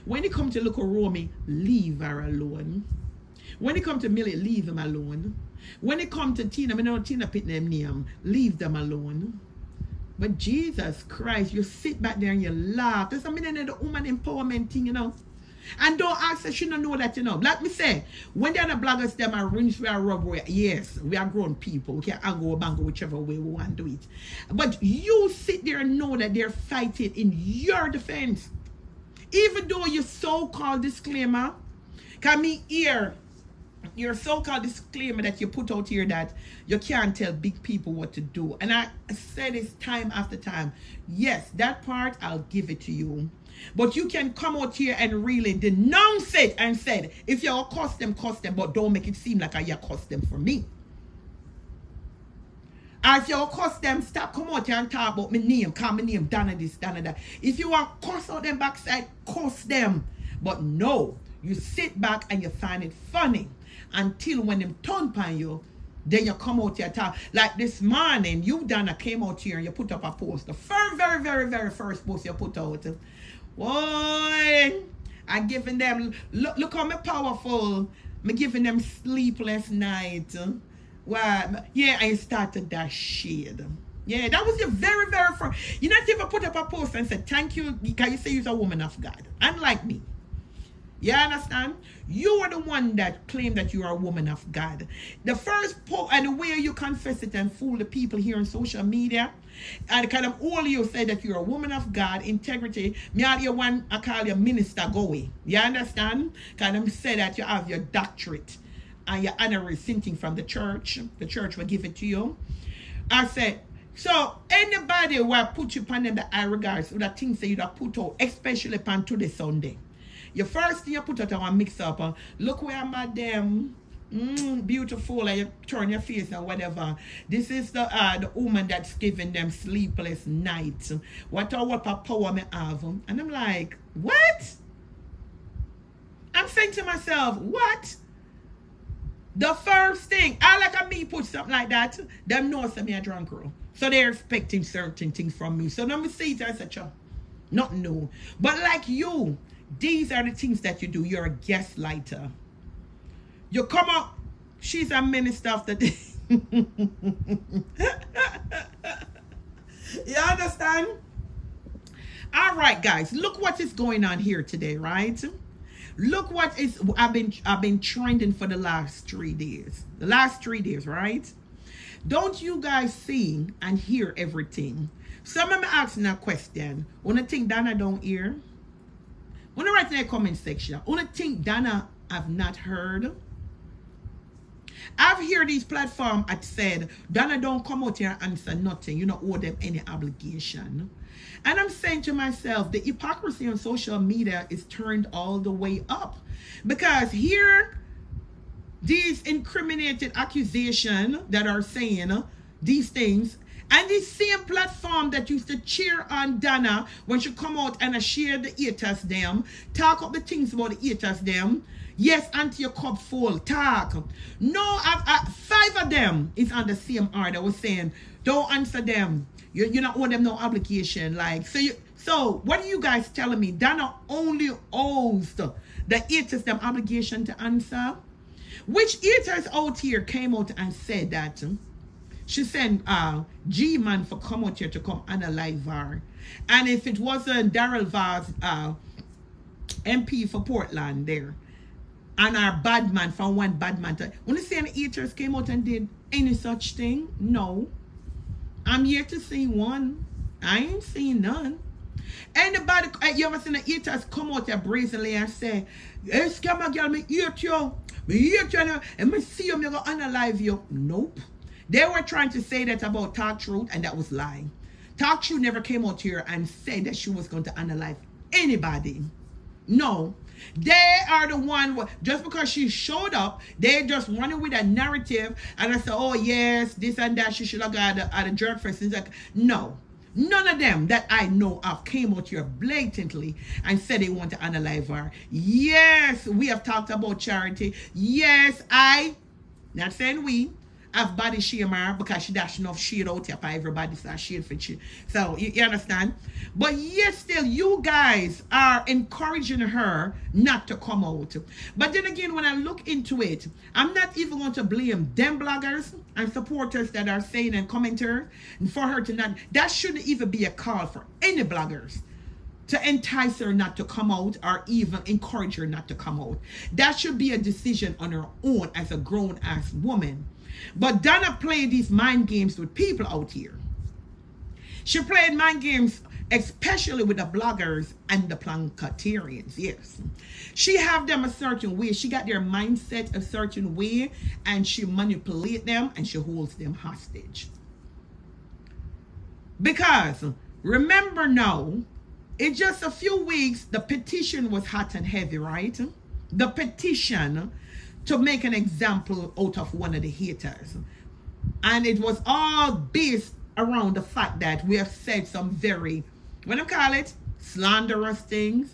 When it comes to look at Romy, leave her alone. When it comes to Millie, leave them alone. When it comes to Tina, I know Tina put them name, leave them alone. But Jesus Christ, you sit back there and you laugh. There's a minute of the woman empowerment thing, you know. And don't ask her, she don't know that, you know. Like me say, when the other bloggers, them are rinse, we are rub, yes, we are grown people. We can angle or bango whichever way we want to do it. But you sit there and know that they're fighting in your defense. Even though your so-called disclaimer, can me hear your so-called disclaimer that you put out here that you can't tell big people what to do. And I say this time after time. Yes, that part, I'll give it to you. But you can come out here and really denounce it and say, if you're cuss them, but don't make it seem like you cuss them for me. As you cuss them, stop come out here and talk about my name, call my name, Donna this, Donna that. If you want cuss out them backside, cuss them. But no, you sit back and you find it funny. Until when them turn upon you, then you come out here and talk. Like this morning, you, Donna, came out here and you put up a post. The very first post you put out. Boy, I'm giving them, look how me powerful. Me giving them sleepless night. Well, yeah, I started that shade. Yeah, that was your very first. You not even put up a post and said, thank you, because you say you're a woman of God. Unlike me. You understand? You are the one that claimed that you are a woman of God. The first post and the way you confess it and fool the people here on social media, and kind of all you say that you're a woman of God, integrity. Me all you one I call you minister Goey. You understand? Kind of say that you have your doctorate and your honorary something from the church. The church will give it to you. I said, so anybody who will put you upon them that I regards with the things that you have put out, especially upon today Sunday. Your first thing you put out and mix up, look where madam beautiful, and you turn your face and whatever. This is the woman that's giving them sleepless nights. What power me have? And I'm like, what? I'm saying to myself, what? The first thing, I like a me put something like that, them know me a drunk girl. So they're expecting certain things from me. So let me see it as a not new. But like you, these are the things that you do. You're a gaslighter. You come up, she's a minister of the day. You understand? All right, guys, look what is going on here today, right? Look what is I've been trending for the last 3 days. The last 3 days, right? Don't you guys see and hear everything? Some of me asking a question. Wanna think Donna don't hear? Wanna write in the comment section. Wanna think Donna have not heard? I've heard these platforms that said Donna don't come out here and answer nothing. You don't owe them any obligation. And I'm saying to myself, the hypocrisy on social media is turned all the way up. Because here, these incriminated accusations that are saying these things, and this same platform that used to cheer on Donna when she come out and share the haters them, talk up the things about the haters them. Yes, until your cup full, talk. No, 5 of them is on the same order. Was saying, don't answer them. You not owe them no obligation. Like, so what are you guys telling me? Donna only owes the haters them obligation to answer? Which haters out here came out and said that she sent G-Man for come out here to come analyze her. And if it wasn't Daryl Vaz, MP for Portland there, and our bad man from one bad man to, when you say any haters came out and did any such thing? No. I'm here to see one. I ain't seen none. Anybody, you ever seen the haters come out there brazenly and say, hey, scammer girl, me hate you. Me hate you, and me see you, me go unalive you. Nope. They were trying to say that about Talk Truth, and that was lying. Talk Truth never came out here and said that she was going to unalive anybody. No. They are the one, just because she showed up, they just running with a narrative, and I said, oh yes, this and that, she should have got at a jerk fest. It's like, no. None of them that I know of came out here blatantly and said they want to analyze her. Yes, we have talked about Charity. Yes, not saying we, have body shame her because she dash enough shade out here for everybody start shade for she. So you understand? But yet still you guys are encouraging her not to come out. But then again, when I look into it, I'm not even going to blame them bloggers and supporters that are saying and commenters for her to not. That shouldn't even be a call for any bloggers to entice her not to come out or even encourage her not to come out. That should be a decision on her own as a grown-ass woman. But Donna played these mind games with people out here. She played mind games especially with the bloggers and the Plancatarians. Yes. She have them a certain way. She got their mindset a certain way, and she manipulates them and she holds them hostage. Because remember now, in just a few weeks, the petition was hot and heavy, right? The petition to make an example out of one of the haters. And it was all based around the fact that we have said some very, what do you call it? Slanderous things,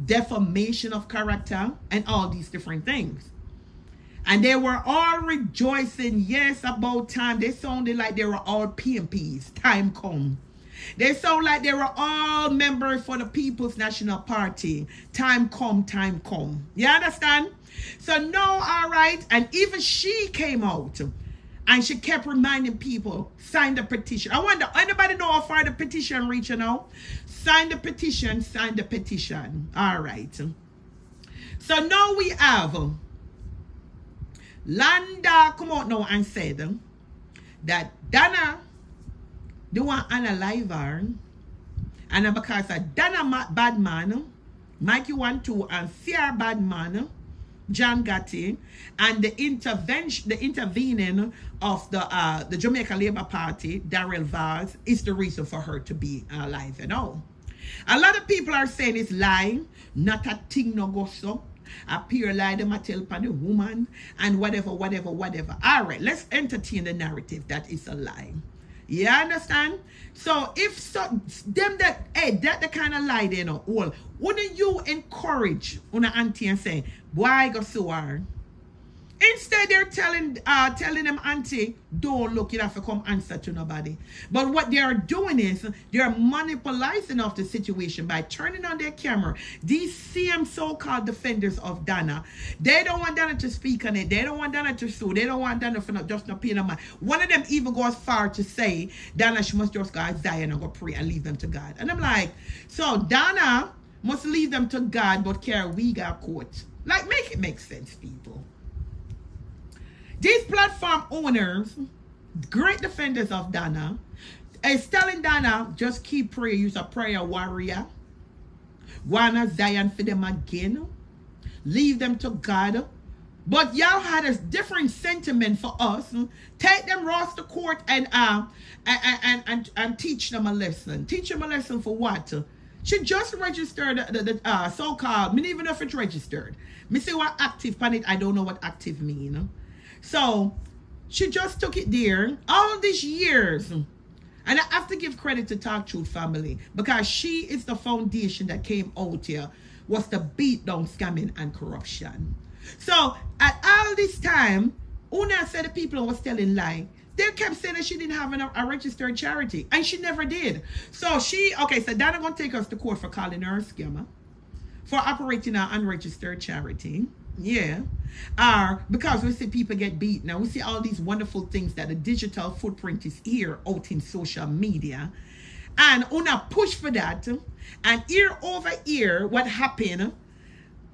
defamation of character, and all these different things. And they were all rejoicing, yes, about time. They sounded like they were all PMPs, time come. They sound like they were all members for the People's National Party. Time come, time come. You understand? So no, all right. And even she came out and she kept reminding people, sign the petition. I wonder, anybody know how far the petition reach now? Sign the petition, sign the petition. All right. So now we have Landa come out now and said that Donna, they want to analyze her, and because of Donna bad man, Mikey 1-2, and Fear bad man, John Gotti, and the intervening of the Jamaica Labour Party, Daryl Vaz, is the reason for her to be alive and all. A lot of people are saying it's lying, not a thing no go so. appear lie them, I tell upon the woman, and whatever. All right, let's entertain the narrative that is a lie. You understand? So if so, them that that the kind of lie they know. Well, wouldn't you encourage una auntie and say, "Boy, go so hard"? Instead, they're telling them, auntie, don't look, you have to come answer to nobody. But what they are doing is they're manipulating of the situation by turning on their camera. These same so-called defenders of Donna, they don't want Donna to speak on it. They don't want Donna to sue. They don't want Donna for just not paying no mind. One of them even goes far to say Donna, she must just go Isaiah and go pray and leave them to God. And I'm like, so Donna must leave them to God, but Carol, we got caught. Like, make it make sense, people. These platform owners, great defenders of Donna, is telling Donna, just keep praying. You're a prayer warrior. Wanna Zion for them again. Leave them to God. But y'all had a different sentiment for us. Take them roast to court and teach them a lesson. Teach them a lesson for what? She just registered the so-called, me even know if it's registered. Me say what active on it, I don't know what active mean. So she just took it there all these years. And I have to give credit to Talk Truth family because she is the foundation that came out here was to beat down scamming and corruption. So at all this time, Una said the people was telling lie. They kept saying that she didn't have a registered charity. And she never did. So so Donna gonna take us to court for calling her a scammer. For operating an unregistered charity. Yeah. Because we see people get beat. Now we see all these wonderful things that the digital footprint is here out in social media. And Una push for that. And ear over ear, what happened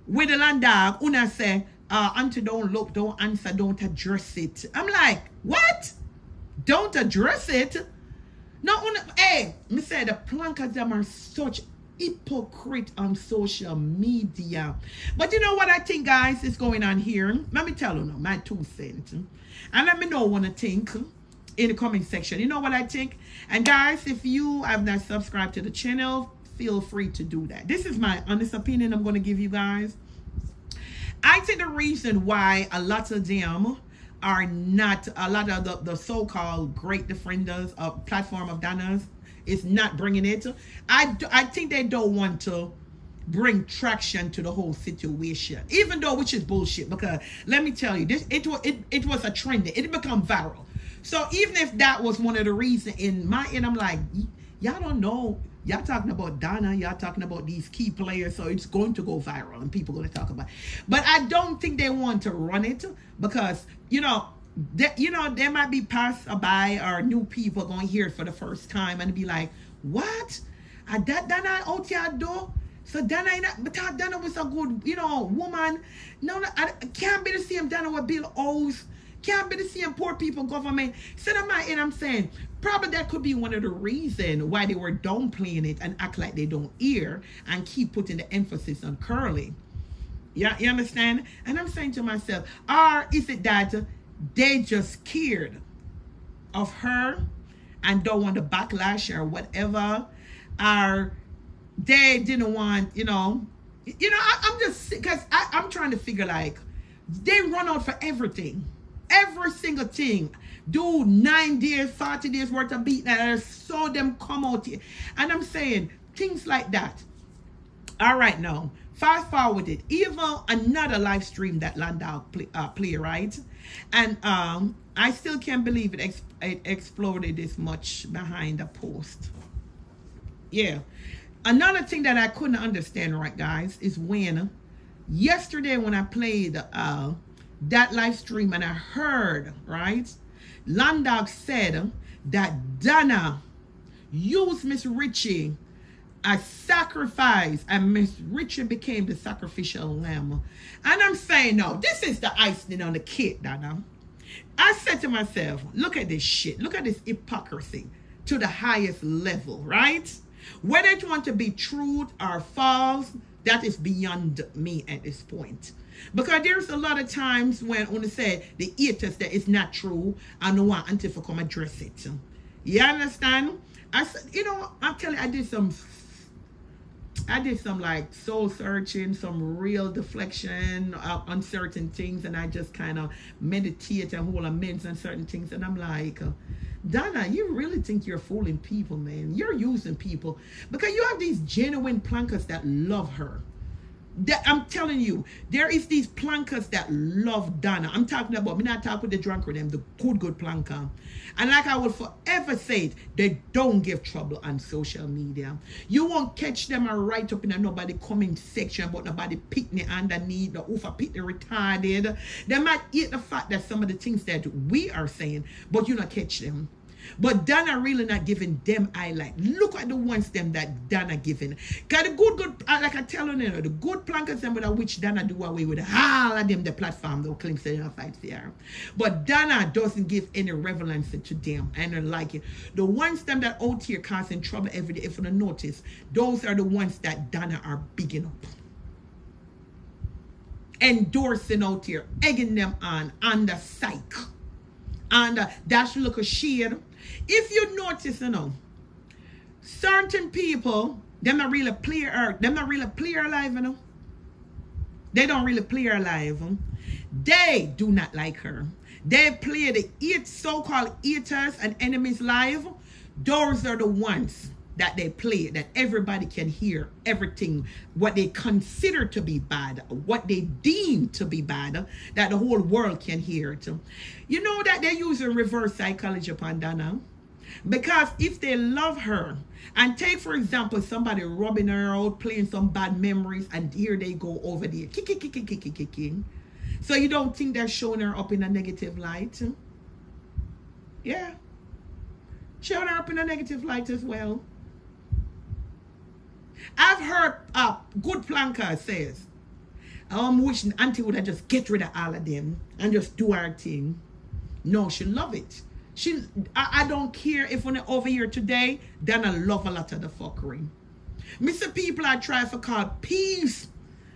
with the land dog, Una say, auntie, don't look, don't answer, don't address it. I'm like, what? Don't address it? No, Una, hey, me say the plank of them are such hypocrite on social media. But you know what I think, guys, is going on here? Let me tell you now, my 2 cents. And let me know what I think in the comment section. You know what I think? And guys, if you have not subscribed to the channel, feel free to do that. This is my honest opinion I'm going to give you guys. I think the reason why a lot of them are not, a lot of the so-called great defenders of platform of Donna's is not bringing it. I think they don't want to bring traction to the whole situation, even though, which is bullshit, because let me tell you, this it was a trend. It become viral. So even if that was one of the reasons in my end, I'm like, y'all don't know. Y'all talking about Donna, y'all talking about these key players, so it's going to go viral and people are going to talk about it. But I don't think they want to run it because, there might be passerby or new people going to hear it for the first time and be like, what? That Donna out here though? So Donna, but Donna was a good, woman. No, I can't be the same Donna with Bill O's. Can't be the same poor people government. So I'm saying, probably that could be one of the reasons why they were downplaying it and act like they don't hear and keep putting the emphasis on Curly. Yeah, you understand? And I'm saying to myself, or is it that they just scared of her and don't want the backlash or whatever, or they didn't want, I'm just, because I'm trying to figure, like, they run out for everything. Every single thing. Do 9 days, 40 days worth of beat that I saw them come out here. And I'm saying things like that. All right, now, fast forward it. Even another live stream that Landau play, right? And I still can't believe it exploded this much behind the post. Yeah. Another thing that I couldn't understand, right, guys, is when yesterday when I played that live stream and I heard, right, Landau said that Donna used Miss Richie as sacrifice and Miss Richie became the sacrificial lamb. And I'm saying, no, this is the icing on the cake, Donna. I said to myself, look at this shit. Look at this hypocrisy to the highest level, right? Whether it want to be truth or false, that is beyond me at this point. Because there's a lot of times when I say the haters that it's not true, I don't want until to come address it. You understand? I said, I'm telling you, I did some, I did some like soul searching, some real deflection on certain things, and I just kind of meditate and hold amends on certain things. And I'm like, Donna, you really think you're fooling people, man? You're using people because you have these genuine plankers that love her. That I'm telling you, there is these plankers that love Donna. I'm talking about, me not talking with the drunk with them, the good planker. And like I will forever say it, they don't give trouble on social media. You won't catch them right up in a nobody comment section about nobody picnic underneath, the over picnic retarded. They might eat the fact that some of the things that we are saying, but you not catch them. But Donna really not giving them highlight. Look at the ones them that Donna giving. Got the good, like I tell you, the good plankers them with which Donna do away with all of them, the platform, they'll claim they don't fight there. But Donna doesn't give any relevance to them. And I like it. The ones them that out here causing trouble every day, if you notice, those are the ones that Donna are bigging up. Endorsing out here, egging them on the psych. And that's look a shade. If you notice, certain people, them not really play her live, They don't really play her live. They do not like her. They play the so-called eaters and enemies live. Those are the ones that they play, that everybody can hear everything, what they consider to be bad, what they deem to be bad, that the whole world can hear it. You know that they're using reverse psychology upon Donna? Because if they love her, and take for example somebody rubbing her out, playing some bad memories, and here they go over there, kicking. So you don't think they're showing her up in a negative light? Yeah. Showing her up in a negative light as well. I've heard a good planker says, wishing auntie would have just get rid of all of them and just do her thing. No, she love it. I don't care if when they're over here today, Donna love a lot of the fuckery. Mr. People are trying to call peace.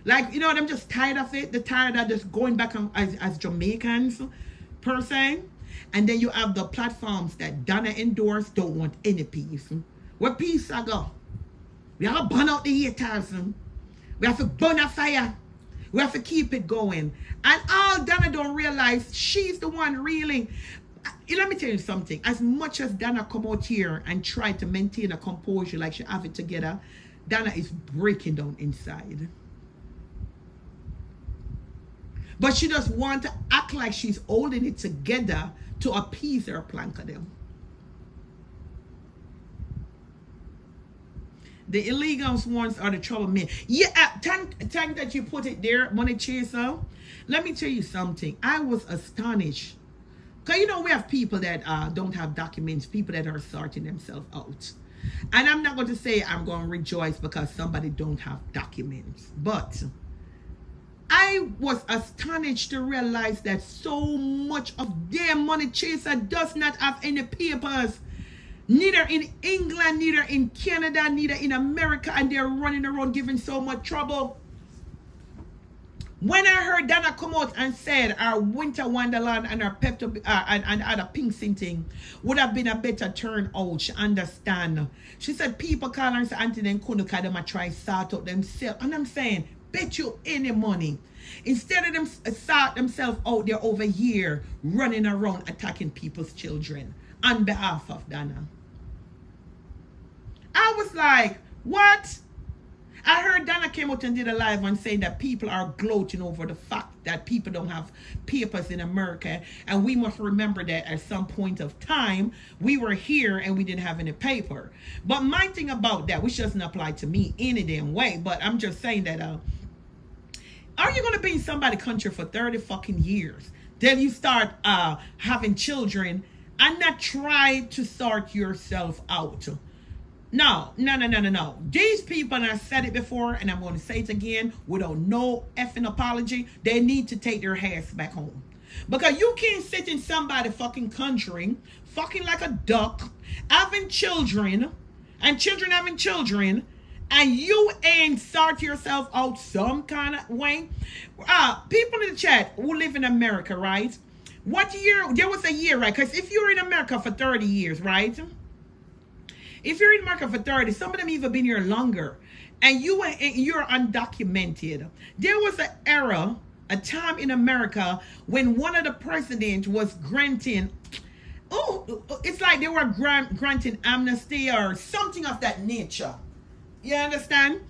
Like, them just tired of it. They're tired of just going back as Jamaicans per se. And then you have the platforms that Donna endorsed don't want any peace. Where peace I go? We have to burn out the haters. We have to burn a fire. We have to keep it going. And all Donna don't realize, she's the one really. Let me tell you something. As much as Donna come out here and try to maintain a composure like she have it together, Donna is breaking down inside. But she just want to act like she's holding it together to appease her plank of them. The illegal ones are the troublemakers. Yeah, thank that you put it there, Money Chaser. Let me tell you something. I was astonished. Because, we have people that don't have documents, people that are sorting themselves out. And I'm not going to say I'm going to rejoice because somebody don't have documents. But I was astonished to realize that so much of their Money Chaser does not have any papers. Neither in England, neither in Canada, neither in America, and they're running around giving so much trouble. When I heard Donna come out and said our Winter Wonderland and our Pepto and other pink thing would have been a better turnout, she understand. She said people call her and say auntie then couldn't because them try sort out themselves. And I'm saying, bet you any money. Instead of them sort themselves out, they're over here running around attacking people's children on behalf of Donna. I was like, what? I heard Donna came out and did a live and saying that people are gloating over the fact that people don't have papers in America. And we must remember that at some point of time, we were here and we didn't have any paper. But my thing about that, which doesn't apply to me any damn way, but I'm just saying that, are you going to be in somebody's country for 30 fucking years? Then you start having children and not try to sort yourself out. No. These people, and I said it before, and I'm going to say it again, without no effing apology, they need to take their ass back home. Because you can't sit in somebody's fucking country, fucking like a duck, having children, and children having children, and you ain't sort yourself out some kind of way. People in the chat who live in America, right? What year? There was a year, right? Because if you're in America for 30 years, right? If you're in America for 30, some of them even been here longer. and you're undocumented. There was an era, a time in America when one of the presidents was granting, it's like they were granting amnesty or something of that nature. You understand?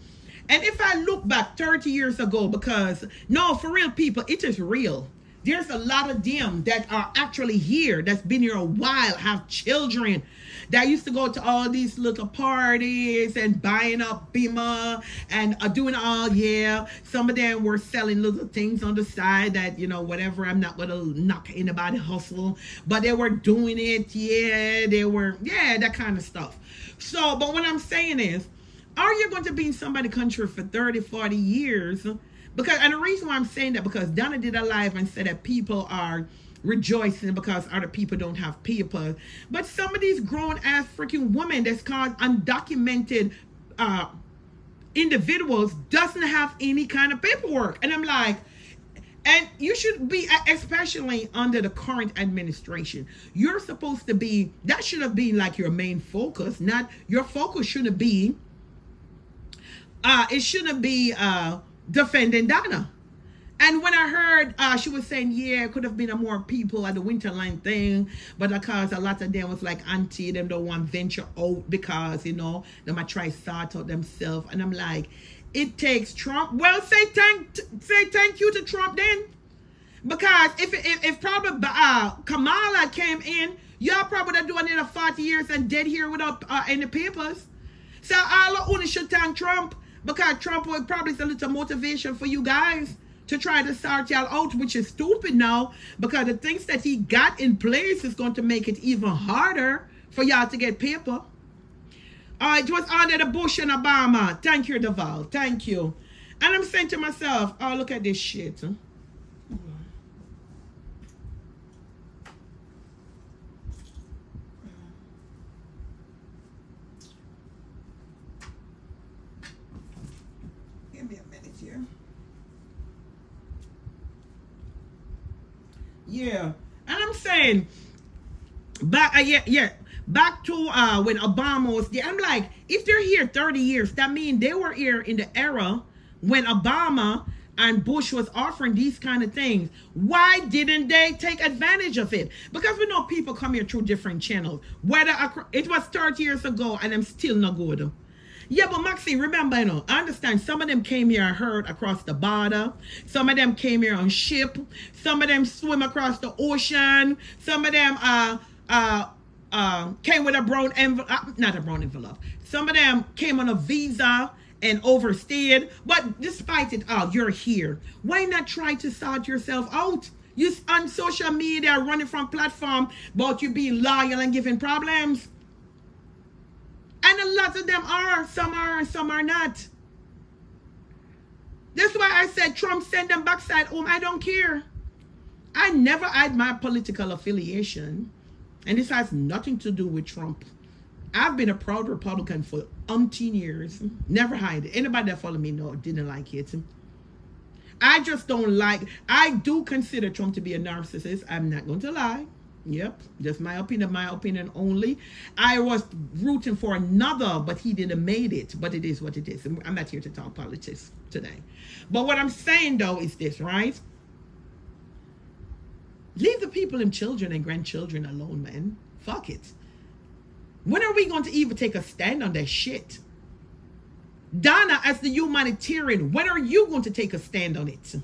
And if I look back 30 years ago, because no, for real people, it is real. There's a lot of them that are actually here, that's been here a while, have children, that used to go to all these little parties and buying up Bima and doing all, yeah. Some of them were selling little things on the side that, you know, whatever, I'm not going to knock anybody hustle, but they were doing it, yeah, they were, yeah, that kind of stuff. So, but what I'm saying is, are you going to be in somebody's country for 30, 40 years? Because, and the reason why I'm saying that, because Donna did a live and said that people are rejoicing because other people don't have papers. But some of these grown ass freaking women that's called undocumented individuals doesn't have any kind of paperwork. And I'm like, and you should be, especially under the current administration, you're supposed to be, that should have been like your main focus. Not, your focus shouldn't be, it shouldn't be defending Donna. And when I heard she was saying, yeah, it could have been more people at the Winterland thing, but because a lot of them was like anti, them don't want venture out because, you know, they might try to sort out themselves. And I'm like, it takes Trump. Well, say thank you to Trump then. Because if probably Kamala came in, y'all probably would have done another 40 years and dead here without any papers. So all of only should thank Trump, because Trump would probably a little motivation for you guys to try to sort y'all out, which is stupid now, because the things that he got in place is going to make it even harder for y'all to get paper. It was under the Bush and Obama. Thank you, Deval. Thank you. And I'm saying to myself, oh, look at this shit. Huh? Give me a minute here. Yeah. And I'm saying, back to when Obama was there. I'm like, if they're here 30 years, that means they were here in the era when Obama and Bush was offering these kind of things. Why didn't they take advantage of it? Because we know people come here through different channels. Whether it was 30 years ago and I'm still not good. Yeah, but Maxine, remember, you know, I understand some of them came here and heard across the border. Some of them came here on ship. Some of them swim across the ocean. Some of them came with a brown envelope, not a brown envelope. Some of them came on a visa and overstayed. But despite it all, you're here. Why not try to sort yourself out? You on social media running from platform about you being loyal and giving problems. And a lot of them are. Some are and some are not. That's why I said Trump send them backside home. I don't care. I never hide my political affiliation. And this has nothing to do with Trump. I've been a proud Republican for umpteen years. Never hide it. Anybody that followed me didn't like it. I just don't like, I do consider Trump to be a narcissist. I'm not going to lie. Yep, just my opinion only. I was rooting for another, but he didn't make it. But it is what it is. I'm not here to talk politics today. But what I'm saying, though, is this, right? Leave the people and children and grandchildren alone, man. Fuck it. When are we going to even take a stand on that shit? Donna, as the humanitarian, when are you going to take a stand on it?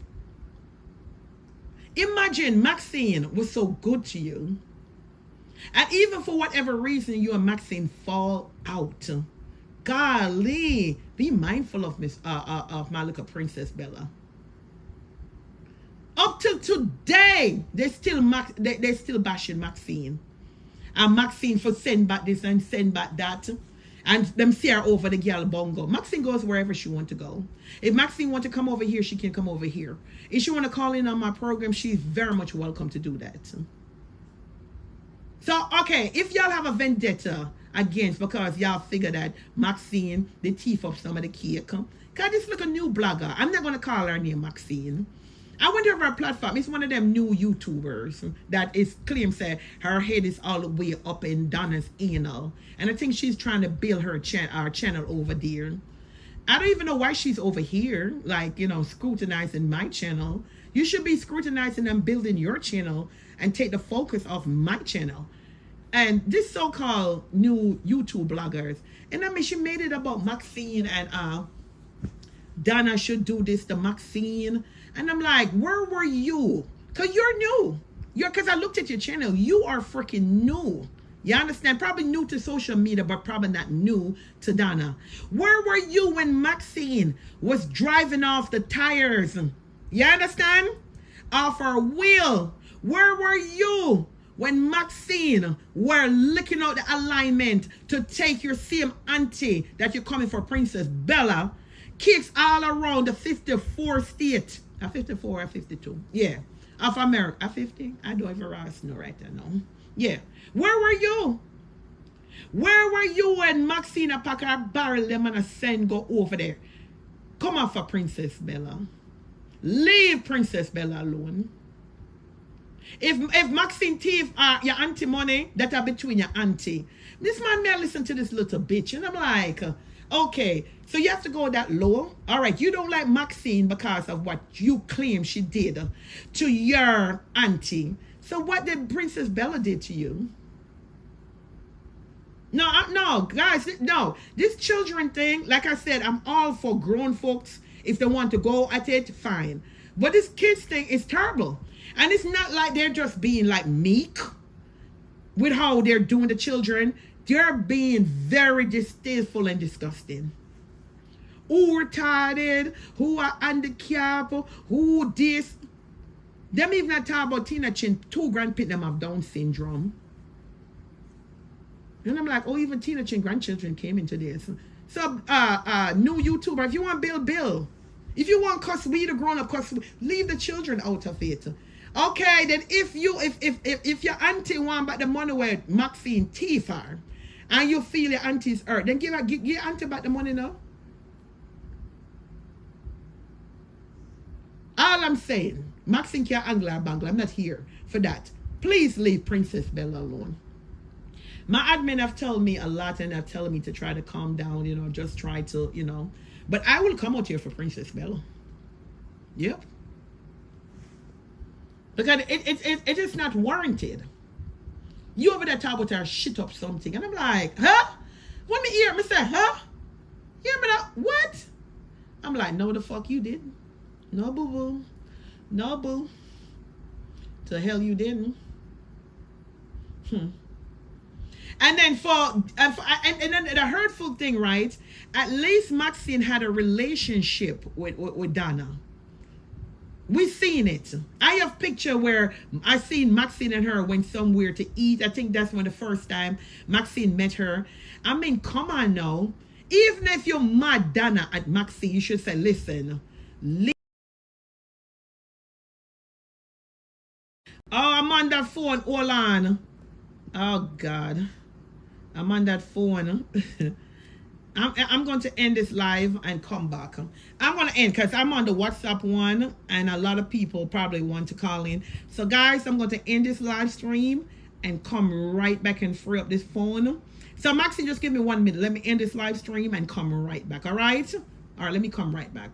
Imagine Maxine was so good to you, and even for whatever reason you and Maxine fall out. Golly, be mindful of my little Princess Bella. Up till today, they're still bashing Maxine, and Maxine for send back this and send back that. And them see her over the girl BonGo. Maxine goes wherever she want to go. If Maxine want to come over here, she can come over here. If she want to call in on my program, she's very much welcome to do that. So, okay, if y'all have a vendetta against, because y'all figure that Maxine, the thief of some of the cake, because this look a new blogger. I'm not going to call her name Maxine. I went over her platform. It's one of them new YouTubers that is claims that her head is all the way up in Donna's anal. And I think she's trying to build her channel over there. I don't even know why she's over here, like, you know, scrutinizing my channel. You should be scrutinizing and building your channel and take the focus off my channel. And this so-called new YouTube bloggers, and I mean, she made it about Maxine and Donna should do this to Maxine. And I'm like, where were you? Because you're new. Because I looked at your channel. You are freaking new. You understand? Probably new to social media, but probably not new to Donna. Where were you when Maxine was driving off the tires? You understand? Off her wheel. Where were you when Maxine were licking out the alignment to take your same auntie that you're coming for, Princess Bella, kicks all around the 54 state. 54 or 52? Yeah. Of America. 50? I don't even know right there, no. Yeah. Where were you? Where were you when Maxine pack her barrel them and a send go over there? Come on for Princess Bella. Leave Princess Bella alone. If Maxine thief your auntie money, that are between your auntie. This man may listen to this little bitch. And I'm like, okay, so you have to go that low. All right, you don't like Maxine because of what you claim she did to your auntie. So what did Princess Bella did to you? No, guys, no. This children thing, like I said, I'm all for grown folks. If they want to go at it, fine. But this kids thing is terrible. And it's not like they're just being like meek with how they're doing the children. They're being very distasteful and disgusting. Who retarded, who are handicapped, who this. Them even not talk about Tina Chin, 2 grandparents them have Down syndrome. And I'm like, oh, even Tina Chin grandchildren came into this. So, new YouTuber, if you want Bill. If you want cuss, we the grown up cuss, leave the children out of it. Okay, then if your auntie want back the money where Maxine thief her, and you feel your auntie's hurt, then give your auntie back the money now. All I'm saying, Maxine can't angle or bangle. I'm not here for that. Please leave Princess Bella alone. My admin have told me a lot and have told me to try to calm down, you know, just try to, you know. But I will come out here for Princess Bella. Yep. Because it is not warranted. You over there talk about her shit up something. And I'm like, huh? What me hear? Me say, huh? Hear me now? What? I'm like, no the fuck you didn't. No boo-boo. No boo. To hell you didn't. And then and then the hurtful thing, right? At least Maxine had a relationship with Donna. We seen it. I have picture where I seen Maxine and her went somewhere to eat. I think that's when the first time Maxine met her. I mean, come on now. Even if you're mad Donna at Maxine, you should say, listen. Oh, I'm on that phone. Hold on. Oh, God. I'm on that phone. I'm going to end this live and come back. I'm going to end because I'm on the WhatsApp one and a lot of people probably want to call in. So, guys, I'm going to end this live stream and come right back and free up this phone. So, Maxine, just give me 1 minute. Let me end this live stream and come right back. All right? All right, let me come right back.